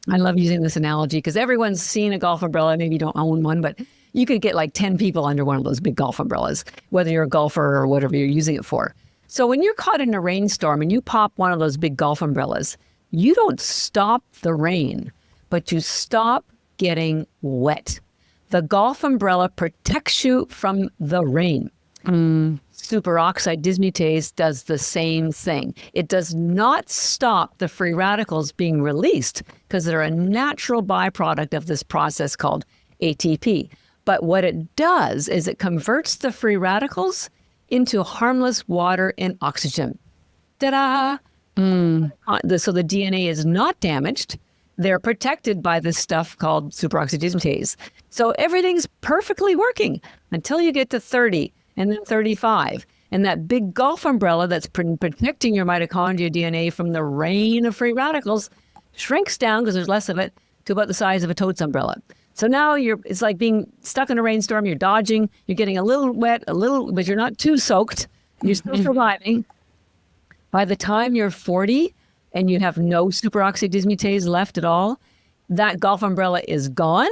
I love using this analogy because everyone's seen a golf umbrella. Maybe you don't own one, but you could get like 10 people under one of those big golf umbrellas, whether you're a golfer or whatever you're using it for. So when you're caught in a rainstorm and you pop one of those big golf umbrellas, you don't stop the rain, but you stop getting wet. The golf umbrella protects you from the rain. Superoxide dismutase does the same thing. It does not stop the free radicals being released because they're a natural byproduct of this process called ATP. But what it does is it converts the free radicals into harmless water and oxygen. Ta-da! So the DNA is not damaged. They're protected by this stuff called superoxide dismutase. So everything's perfectly working until you get to 30 and then 35. And that big golf umbrella that's protecting your mitochondria DNA from the rain of free radicals shrinks down because there's less of it to about the size of a totes umbrella. So now it's like being stuck in a rainstorm. You're dodging, you're getting a little wet, but you're not too soaked. You're still surviving. By the time you're 40 and you have no superoxide dismutase left at all, that golf umbrella is gone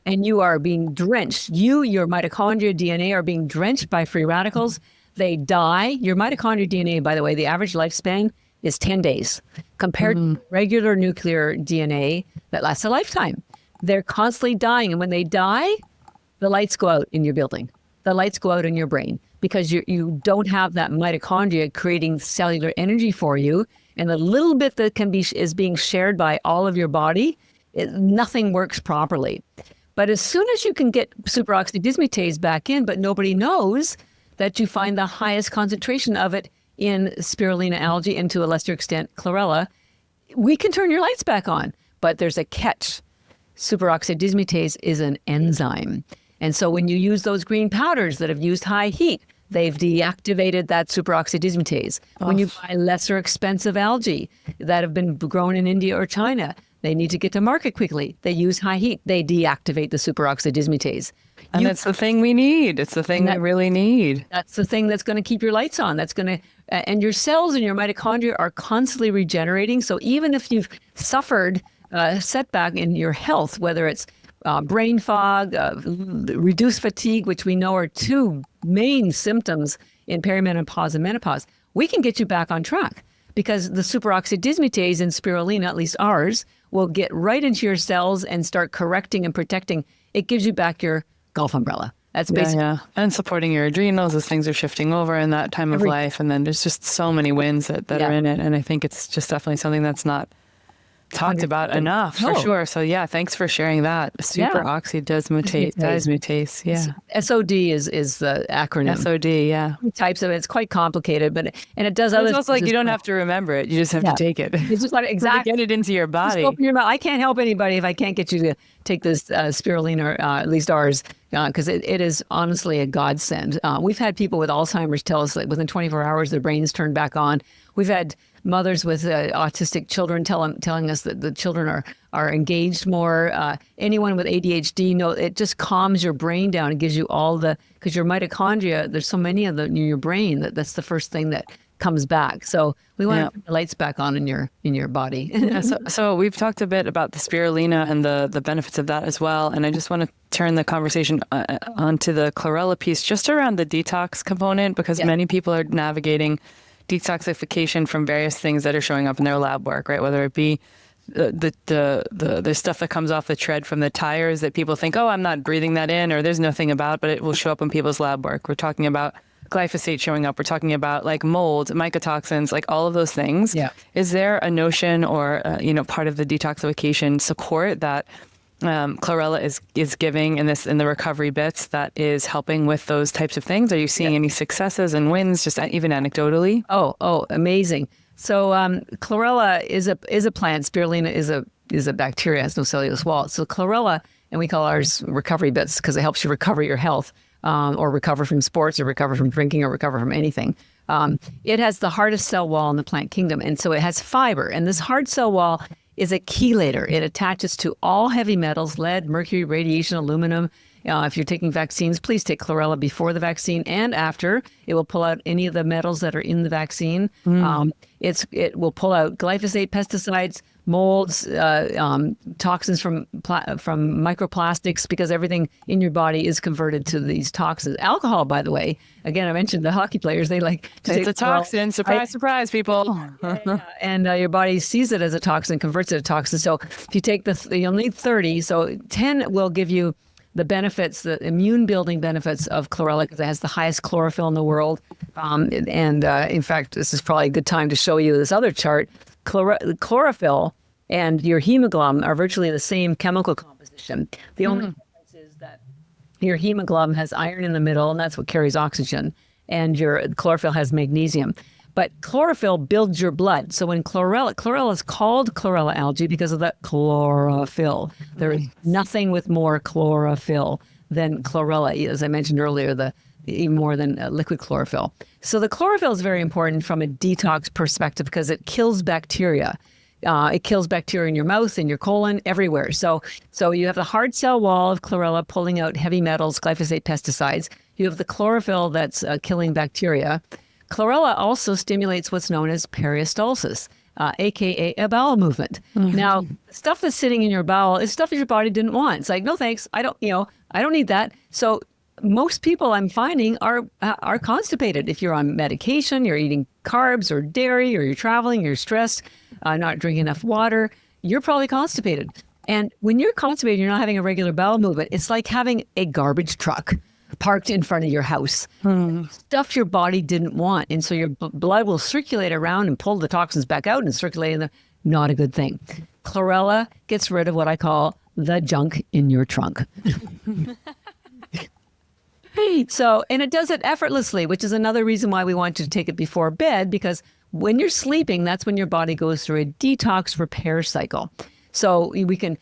and you are being drenched. Your mitochondria DNA are being drenched by free radicals. They die. Your mitochondria DNA, by the way, the average lifespan is 10 days compared to regular nuclear DNA that lasts a lifetime. They're constantly dying. And when they die, the lights go out in your building. The lights go out in your brain because you don't have that mitochondria creating cellular energy for you. And the little bit that is being shared by all of your body nothing works properly. But as soon as you can get superoxide dismutase back in, but nobody knows that you find the highest concentration of it in spirulina algae and to a lesser extent chlorella, we can turn your lights back on. But there's a catch. Superoxide dismutase is an enzyme. And so when you use those green powders that have used high heat, they've deactivated that superoxide dismutase. When you buy lesser expensive algae that have been grown in India or China, they need to get to market quickly. They use high heat. They deactivate the superoxide dismutase. And it's the thing we need. It's the thing we really need. That's the thing that's going to keep your lights on. That's going to, and your cells and your mitochondria are constantly regenerating. So even if you've suffered a setback in your health, whether it's brain fog, reduced fatigue, which we know are two main symptoms in perimenopause and menopause, we can get you back on track because the superoxide dismutase in spirulina, at least ours, will get right into your cells and start correcting and protecting. It gives you back your golf umbrella. That's basically. Yeah. And supporting your adrenals as things are shifting over in that time of life. And then there's just so many wins that are in it. And I think it's just definitely something that's not talked about enough for sure. So yeah, thanks for sharing that. Superoxide dismutase. Yeah. SOD is the acronym. SOD, yeah. Types of it. It's quite complicated, and it does other things. It's also like you don't have to remember it. You just have to take it. It's just like exactly get it into your body. Just open your mouth. I can't help anybody if I can't get you to take this spirulina, at least ours, because it is honestly a godsend. We've had people with Alzheimer's tell us that within 24 hours their brains turned back on. We've had mothers with autistic children telling us that the children are engaged more. Anyone with ADHD, it just calms your brain down. It gives you because your mitochondria, there's so many of them in your brain that's the first thing that comes back. So we want to put the lights back on in your body. So we've talked a bit about the spirulina and the benefits of that as well. And I just want to turn the conversation onto the chlorella piece, just around the detox component, because many people are navigating detoxification from various things that are showing up in their lab work, right? Whether it be the stuff that comes off the tread from the tires that people think, oh, I'm not breathing that in, or there's nothing about, but it will show up in people's lab work. We're talking about glyphosate showing up. We're talking about like mold, mycotoxins, like all of those things. Yeah. Is there a notion or, part of the detoxification support that chlorella is giving in the recovery bits that is helping with those types of things? Are you seeing any successes and wins, just even anecdotally? Oh, amazing. So chlorella is a plant. Spirulina is a bacteria, has no cellulose wall. So chlorella, and we call ours recovery bits because it helps you recover your health, or recover from sports, or recover from drinking, or recover from anything. It has the hardest cell wall in the plant kingdom, and so it has fiber. And this hard cell wall is a chelator. It attaches to all heavy metals, lead, mercury, radiation, aluminum. If you're taking vaccines, please take chlorella before the vaccine and after. It will pull out any of the metals that are in the vaccine. It will pull out glyphosate, pesticides, molds, toxins from microplastics, because everything in your body is converted to these toxins. Alcohol, by the way, again, I mentioned the hockey players, they like to it's a toxin. Surprise, people. And your body sees it as a toxin, converts it to toxin. So if you take you'll need 30. So 10 will give you the benefits, the immune building benefits of chlorella, because it has the highest chlorophyll in the world. In fact, this is probably a good time to show you this other chart. Chlorophyll and your hemoglobin are virtually the same chemical composition. The only difference is that your hemoglobin has iron in the middle, and that's what carries oxygen, and your chlorophyll has magnesium. But chlorophyll builds your blood. So when chlorella is called chlorella algae because of that chlorophyll. There is nothing with more chlorophyll than chlorella, as I mentioned earlier, even more than liquid chlorophyll. So the chlorophyll is very important from a detox perspective because it kills bacteria. It kills bacteria in your mouth, in your colon, everywhere. So you have the hard cell wall of chlorella pulling out heavy metals, glyphosate, pesticides. You have the chlorophyll that's killing bacteria. Chlorella also stimulates what's known as peristalsis, aka a bowel movement. Now, stuff that's sitting in your bowel is stuff that your body didn't want. It's like, no thanks, I don't need that. So most people I'm finding are constipated. If you're on medication, you're eating carbs or dairy, or you're traveling, you're stressed, not drinking enough water, you're probably constipated. And when you're constipated, you're not having a regular bowel movement. It's like having a garbage truck parked in front of your house. Stuff your body didn't want. And so your blood will circulate around and pull the toxins back out and circulate not a good thing. Chlorella gets rid of what I call the junk in your trunk. So, and it does it effortlessly, which is another reason why we want you to take it before bed, because when you're sleeping, that's when your body goes through a detox repair cycle. So we can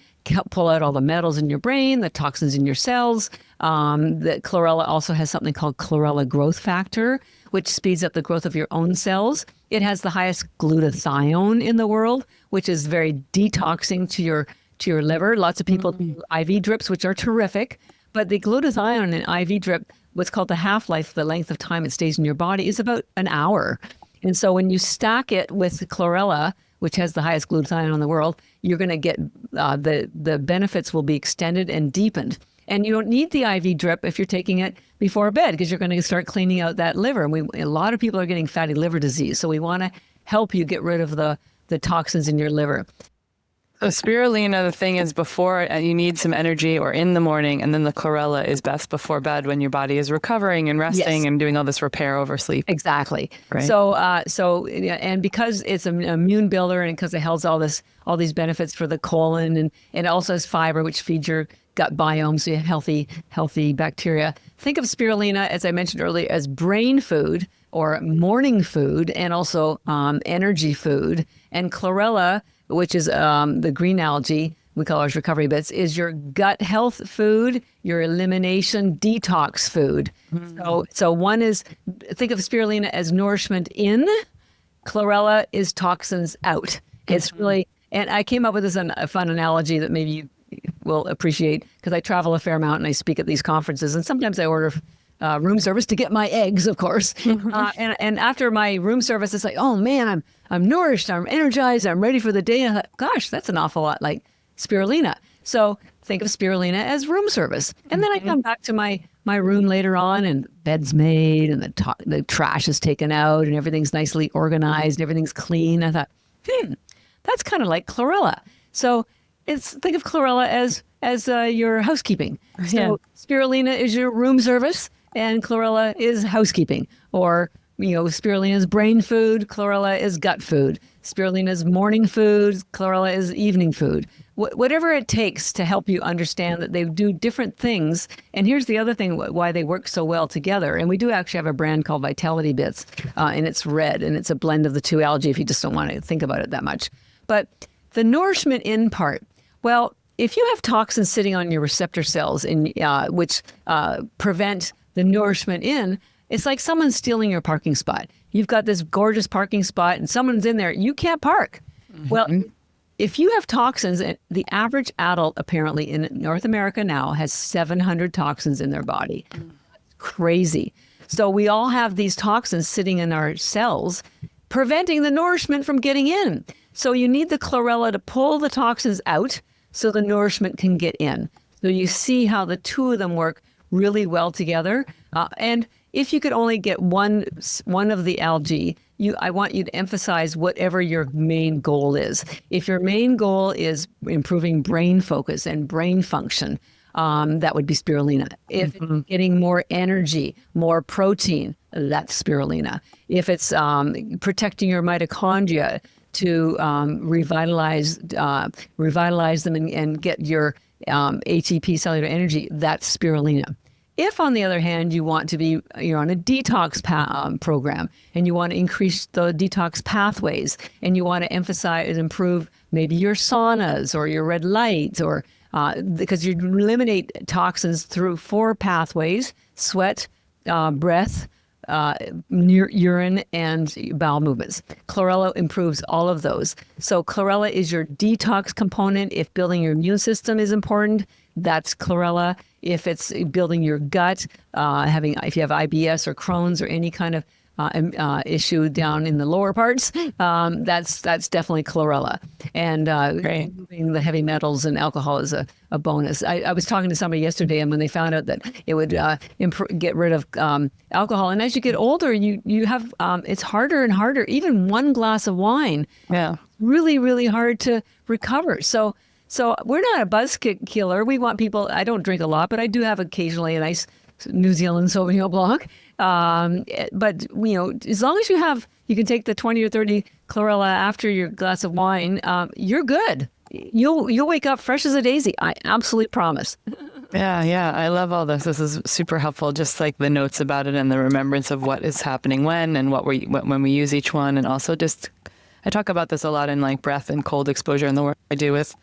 pull out all the metals in your brain, the toxins in your cells. The chlorella also has something called chlorella growth factor, which speeds up the growth of your own cells. It has the highest glutathione in the world, which is very detoxing to your liver. Lots of people do IV drips, which are terrific. But the glutathione in IV drip, what's called the half-life, the length of time it stays in your body, is about an hour. And so when you stack it with chlorella, which has the highest glutathione in the world, you're going to get the benefits will be extended and deepened. And you don't need the IV drip if you're taking it before bed, because you're going to start cleaning out that liver. And a lot of people are getting fatty liver disease. So we want to help you get rid of the toxins in your liver. So spirulina, the thing is before you need some energy or in the morning, and then the chlorella is best before bed when your body is recovering and resting and doing all this repair over sleep. Exactly. Right. So and because it's an immune builder and because it has all these benefits for the colon, and it also has fiber, which feeds your gut biome, so you have healthy bacteria. Think of spirulina, as I mentioned earlier, as brain food or morning food, and also energy food. And chlorella, which is the green algae, we call ours ENERGYbits, is your gut health food, your elimination detox food. So one is, think of spirulina as nourishment in, chlorella is toxins out. It's really, and I came up with this a fun analogy that maybe you will appreciate, because I travel a fair amount and I speak at these conferences, and sometimes I order room service to get my eggs, of course. And after my room service, it's like, oh man, I'm nourished, I'm energized, I'm ready for the day. And I thought, gosh, that's an awful lot like spirulina. So think of spirulina as room service. And then I come back to my room later on, and bed's made, and the trash is taken out, and everything's nicely organized, everything's clean. I thought, that's kind of like chlorella. So think of chlorella as your housekeeping. So spirulina is your room service, and chlorella is housekeeping. Or, spirulina is brain food, chlorella is gut food. Spirulina is morning food, chlorella is evening food. Whatever it takes to help you understand that they do different things. And here's the other thing, why they work so well together. And we do actually have a brand called ENERGYbits, and it's red, and it's a blend of the two algae if you just don't want to think about it that much. But the nourishment in part, well, if you have toxins sitting on your receptor cells which prevent the nourishment in, it's like someone's stealing your parking spot. You've got this gorgeous parking spot and someone's in there, you can't park. Well, if you have toxins, the average adult apparently in North America now has 700 toxins in their body. Crazy. So we all have these toxins sitting in our cells, preventing the nourishment from getting in. So you need the chlorella to pull the toxins out so the nourishment can get in. So you see how the two of them work really well together. And if you could only get one of the algae, I want you to emphasize whatever your main goal is. If your main goal is improving brain focus and brain function, that would be spirulina. If it's getting more energy, more protein, that's spirulina. If it's protecting your mitochondria to revitalize them and get your ATP cellular energy, that's spirulina. If, on the other hand, you want to be, you're on a detox program, and you want to increase the detox pathways, and you want to emphasize and improve maybe your saunas or your red lights, or because you eliminate toxins through 4 pathways: sweat, breath, urine, and bowel movements. Chlorella improves all of those. So chlorella is your detox component. If building your immune system is important, that's chlorella. If it's building your gut, if you have IBS or Crohn's or any kind of issue down in the lower parts, that's definitely chlorella. And removing the heavy metals and alcohol is a bonus. I was talking to somebody yesterday, and when they found out that it would get rid of alcohol, and as you get older, you have it's harder and harder. Even one glass of wine, really, really hard to recover. So we're not a buzz killer. We want people. I don't drink a lot, but I do have occasionally a nice New Zealand Sauvignon Blanc. But as long as you can take the 20 or 30 chlorella after your glass of wine, you're good. You'll wake up fresh as a daisy. I absolutely promise. Yeah. I love all this. This is super helpful. Just like the notes about it and the remembrance of what is happening when and when we use each one. And also I talk about this a lot in like breath and cold exposure and the work I do with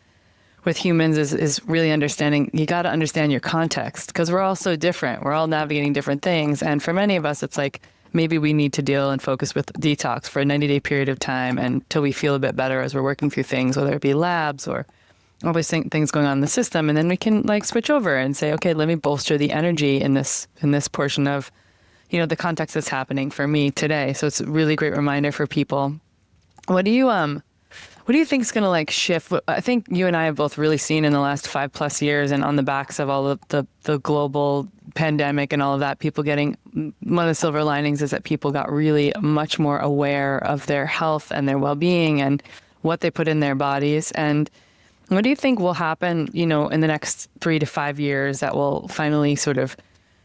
humans is really understanding. You got to understand your context because we're all so different. We're all navigating different things. And for many of us, it's like maybe we need to deal and focus with detox for a 90-day period of time until we feel a bit better as we're working through things, whether it be labs or all these things going on in the system. And then we can like switch over and say, okay, let me bolster the energy in this portion of, the context that's happening for me today. So it's a really great reminder for people. What do you think is going to like shift? I think you and I have both really seen in the last 5+ years and on the backs of all of the global pandemic and all of that, people getting, one of the silver linings is that people got really much more aware of their health and their well-being and what they put in their bodies. And what do you think will happen, in the next 3 to 5 years that will finally sort of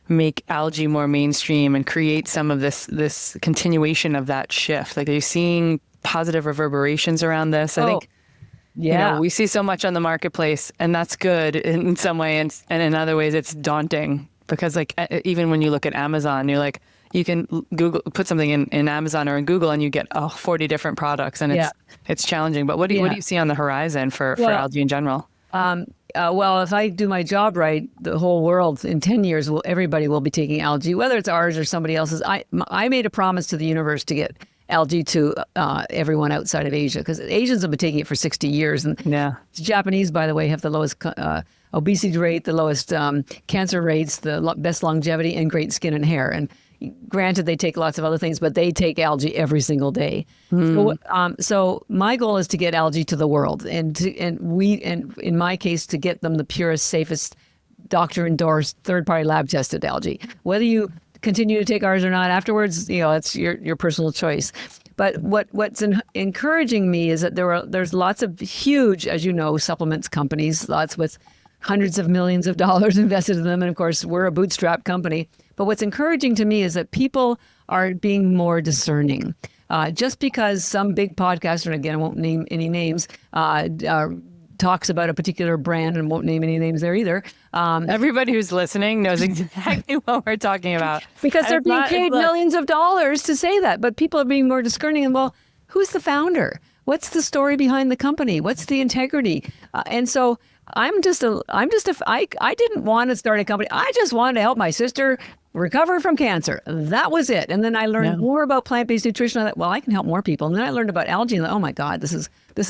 make algae more mainstream and create some of this continuation of that shift? Like, are you seeing positive reverberations around this? I think, we see so much on the marketplace, and that's good in some way, and in other ways it's daunting because, like, even when you look at Amazon, you're like, you can put something in Amazon or in Google, and you get 40 different products, and it's challenging. But what do you see on the horizon for algae in general? Well, if I do my job right, the whole world in 10 years, everybody will be taking algae, whether it's ours or somebody else's. I made a promise to the universe to get algae to everyone outside of Asia, because Asians have been taking it for 60 years. And the Japanese, by the way, have the lowest obesity rate, the lowest cancer rates, the best longevity, and great skin and hair. And granted, they take lots of other things, but they take algae every single day. So my goal is to get algae to the world, and in my case, to get them the purest, safest, doctor-endorsed, third-party lab-tested algae. Whether you continue to take ours or not afterwards, it's your personal choice. But what's encouraging me is that there's lots of huge, as you know, supplements companies, lots with hundreds of millions of dollars invested in them. And of course, we're a bootstrap company. But what's encouraging to me is that people are being more discerning. Just because some big podcaster, and again, I won't name any names, talks about a particular brand and won't name any names there either. Everybody who's listening knows exactly what we're talking about. Because they're being paid millions of dollars to say that, but people are being more discerning. And well, who's the founder? What's the story behind the company? What's the integrity? And so I didn't want to start a company. I just wanted to help my sister recover from cancer. That was it. And then I learned more about plant-based nutrition. I thought, well, I can help more people. And then I learned about algae and oh my God, this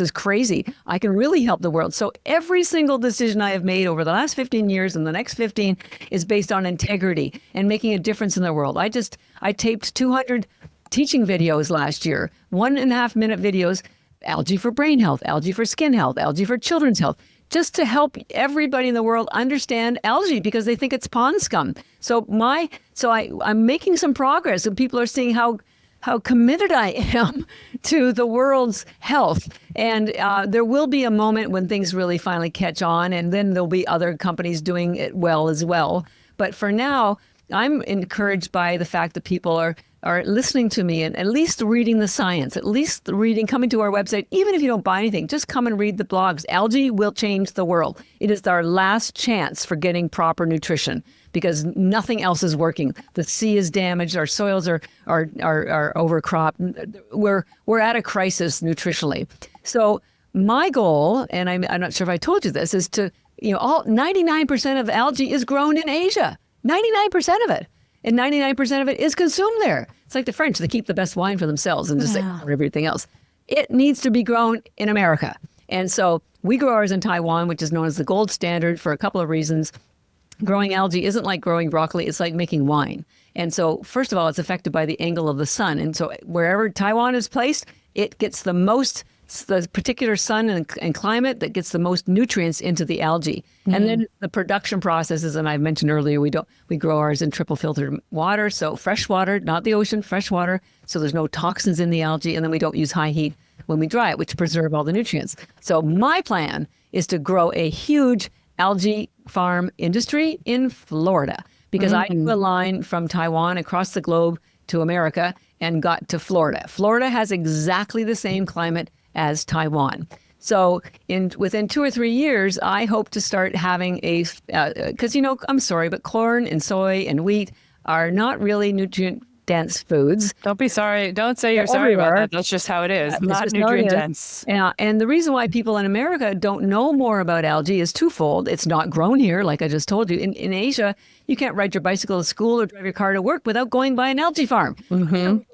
is crazy. I can really help the world. So every single decision I have made over the last 15 years and the next 15 is based on integrity and making a difference in the world. I taped 200 teaching videos last year, 1.5-minute videos, algae for brain health, algae for skin health, algae for children's health, just to help everybody in the world understand algae because they think it's pond scum. So I'm making some progress, and people are seeing how committed I am to the world's health. And there will be a moment when things really finally catch on, and then there'll be other companies doing it well as well. But for now, I'm encouraged by the fact that people are listening to me and at least reading the science, coming to our website. Even if you don't buy anything, just come and read the blogs. Algae will change the world. It is our last chance for getting proper nutrition because nothing else is working. The sea is damaged. Our soils are overcropped. We're at a crisis nutritionally. So my goal, and I'm not sure if I told you this, is to, 99% of algae is grown in Asia. 99% of it. And 99% of it is consumed there. It's like the French, they keep the best wine for themselves and just ignore everything else. It needs to be grown in America. And so we grow ours in Taiwan, which is known as the gold standard for a couple of reasons. Growing algae isn't like growing broccoli, it's like making wine. And so first of all, it's affected by the angle of the sun. And so wherever Taiwan is placed, it gets the particular sun and climate that gets the most nutrients into the algae. Mm-hmm. And then the production processes, and I mentioned earlier, we grow ours in triple filtered water. So fresh water, not the ocean, fresh water. So there's no toxins in the algae. And then we don't use high heat when we dry it, which preserve all the nutrients. So my plan is to grow a huge algae farm industry in Florida, because I took a line from Taiwan across the globe to America and got to Florida. Florida has exactly the same climate as Taiwan. So within 2 or 3 years, I hope to start having because, I'm sorry, but corn and soy and wheat are not really nutrient-dense foods. Don't be sorry. Don't say you're sorry about that. That's just how it is. Not nutrient dense. Yeah, and the reason why people in America don't know more about algae is twofold. It's not grown here, like I just told you. In Asia, you can't ride your bicycle to school or drive your car to work without going by an algae farm.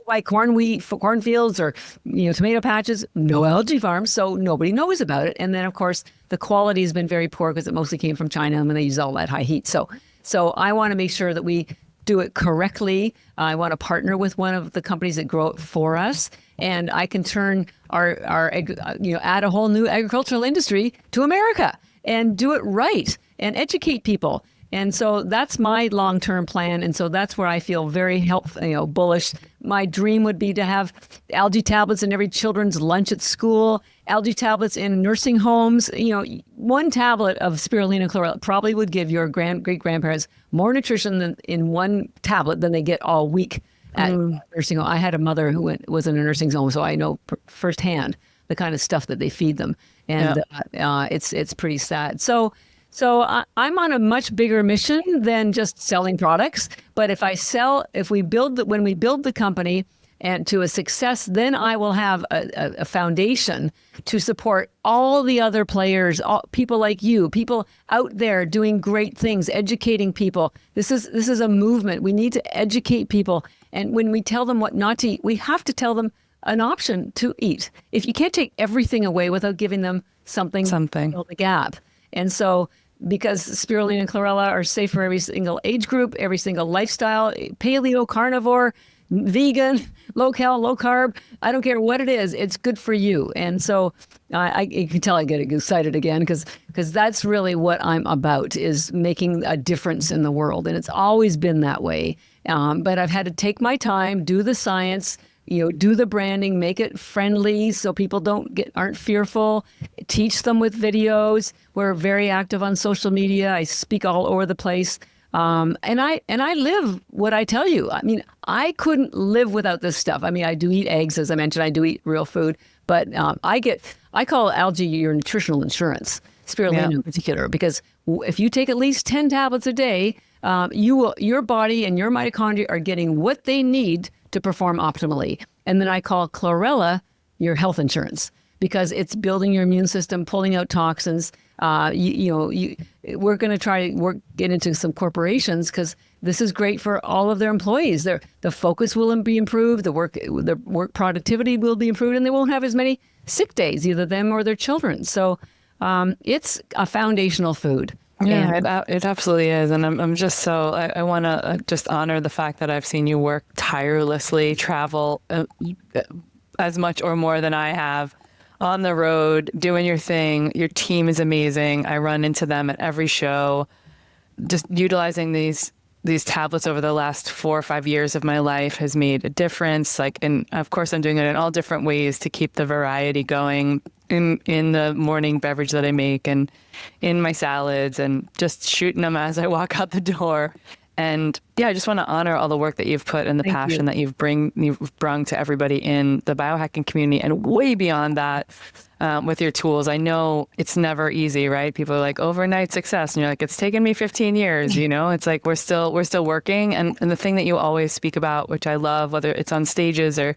Like cornfields or tomato patches, no algae farms, so nobody knows about it. And then, of course, the quality has been very poor because it mostly came from China and they use all that high heat. So I want to make sure that we do it correctly. I want to partner with one of the companies that grow it for us, and I can turn our add a whole new agricultural industry to America and do it right and educate people. And so that's my long-term plan. And so that's where I feel very bullish. My dream would be to have algae tablets in every children's lunch at school, algae tablets in nursing homes. One tablet of Spirulina Chlorella probably would give your great-grandparents more nutrition in one tablet than they get all week at nursing home. I had a mother who was in a nursing home, so I know firsthand the kind of stuff that they feed them. And it's pretty sad. So I'm on a much bigger mission than just selling products. But when we build the company and to a success, then I will have a foundation to support all the other players, people like you, people out there doing great things, educating people. This is a movement. We need to educate people. And when we tell them what not to eat, we have to tell them an option to eat. If you can't take everything away without giving them something. To fill the gap. And so, because Spirulina and Chlorella are safe for every single age group, every single lifestyle, paleo, carnivore, vegan, low cal, low carb, I don't care what it is, it's good for you. And so you can tell I get excited again because that's really what I'm about, is making a difference in the world. And it's always been that way. But I've had to take my time, do the science, do the branding, make it friendly so people aren't fearful, teach them with videos. We're very active on social media. I speak all over the place. And I live what I tell you. I mean, I couldn't live without this stuff. I mean, I do eat eggs, as I mentioned, I do eat real food, but I call algae your nutritional insurance, spirulina in particular, because if you take at least 10 tablets a day, your body and your mitochondria are getting what they need to perform optimally. And then I call chlorella your health insurance, because it's building your immune system, pulling out toxins. We're going to try to get into some corporations because this is great for all of their employees. The focus will be improved, the work productivity will be improved, and they won't have as many sick days, either them or their children. So it's a foundational food. Yeah, it absolutely is. And I'm just I want to just honor the fact that I've seen you work tirelessly, travel as much or more than I have, on the road, doing your thing. Your team is amazing. I run into them at every show. Just utilizing these tablets over the last 4 or 5 years of my life has made a difference. And of course, I'm doing it in all different ways to keep the variety going in the morning beverage that I make and in my salads, and just shooting them as I walk out the door. And I just want to honor all the work that you've put and the passion that you've brung to everybody in the biohacking community and way beyond that with your tools. I know it's never easy, right? People are like, overnight success. And you're like, it's taken me 15 years, It's like we're still working. And the thing that you always speak about, which I love, whether it's on stages or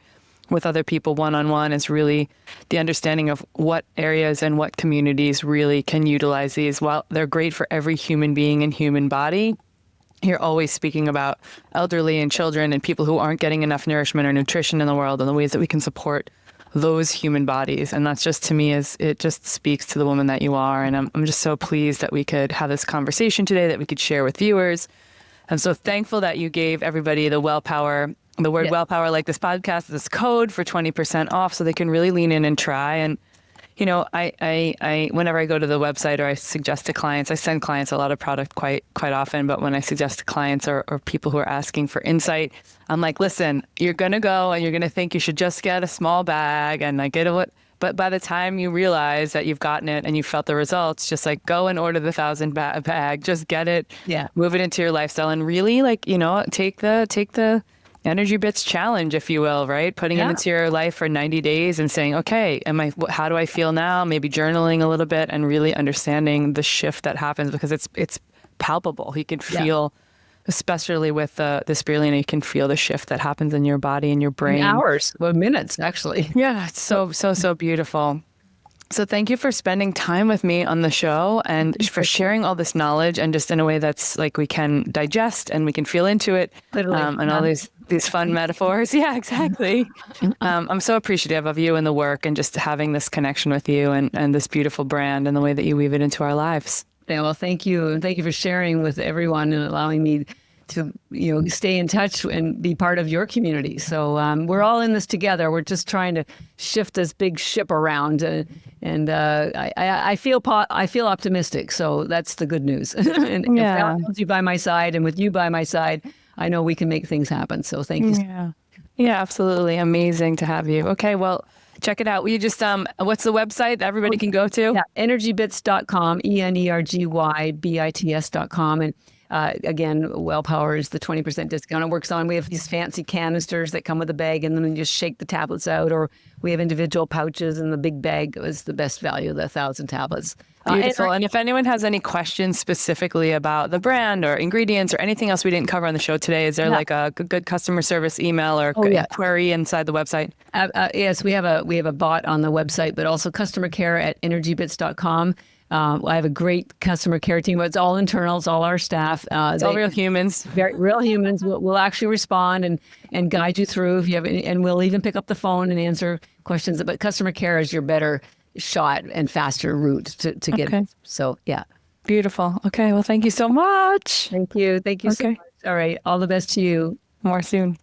with other people one-on-one, is really the understanding of what areas and what communities really can utilize these. While they're great for every human being and human body, you're always speaking about elderly and children and people who aren't getting enough nourishment or nutrition in the world, and the ways that we can support those human bodies. And that's just, to me, it just speaks to the woman that you are. And I'm just so pleased that we could have this conversation today, that we could share with viewers. I'm so thankful that you gave everybody the word Wellpower, like this podcast, this code for 20% off, so they can really lean in and try. And I whenever I go to the website or I suggest to clients, I send clients a lot of product quite often, but when I suggest to clients or people who are asking for insight, I'm like, listen, you're going to go and you're going to think you should just get a small bag and I get it, But by the time you realize that you've gotten it and you felt the results, just like go and order the 1,000 bag, just get it, move it into your lifestyle, and really like, take the ENERGYbits challenge, if you will, right? Putting it into your life for 90 days and saying, okay, how do I feel now? Maybe journaling a little bit and really understanding the shift that happens, because it's palpable. You can feel, especially with the spirulina, you can feel the shift that happens in your body and your brain. In hours, well, minutes, actually. Yeah, it's so beautiful. So thank you for spending time with me on the show and for sharing all this knowledge, and just in a way that's like we can digest and we can feel into it. Literally. And all these fun metaphors. Yeah, exactly. I'm so appreciative of you and the work, and just having this connection with you and this beautiful brand and the way that you weave it into our lives. Yeah, well, thank you. And thank you for sharing with everyone and allowing me to, stay in touch and be part of your community. So we're all in this together. We're just trying to shift this big ship around, and I feel optimistic. So that's the good news. And if that holds you by my side, and with you by my side, I know we can make things happen. So thank you. Yeah, absolutely. Amazing to have you. Okay, well, check it out. Will you just, what's the website that everybody can go to? Yeah, ENERGYbits.com, ENERGYbits.com. And again, WellPower is the 20% discount it works on. We have these fancy canisters that come with a bag, and then you just shake the tablets out, or we have individual pouches, and the big bag is the best value, the 1,000 tablets. Beautiful. And if anyone has any questions specifically about the brand or ingredients or anything else we didn't cover on the show today, is there like a good customer service email or query inside the website? Yes, we have a bot on the website, but also customer care at ENERGYbits.com. I have a great customer care team. It's all internal. It's all our staff. It's all real humans. Very real humans. We'll actually respond and guide you through if you have any, and we'll even pick up the phone and answer questions. But customer care is your better shot and faster route to get it. So, yeah. Beautiful. Okay. Well, thank you so much. Thank you. Thank you so much. All right. All the best to you. More soon.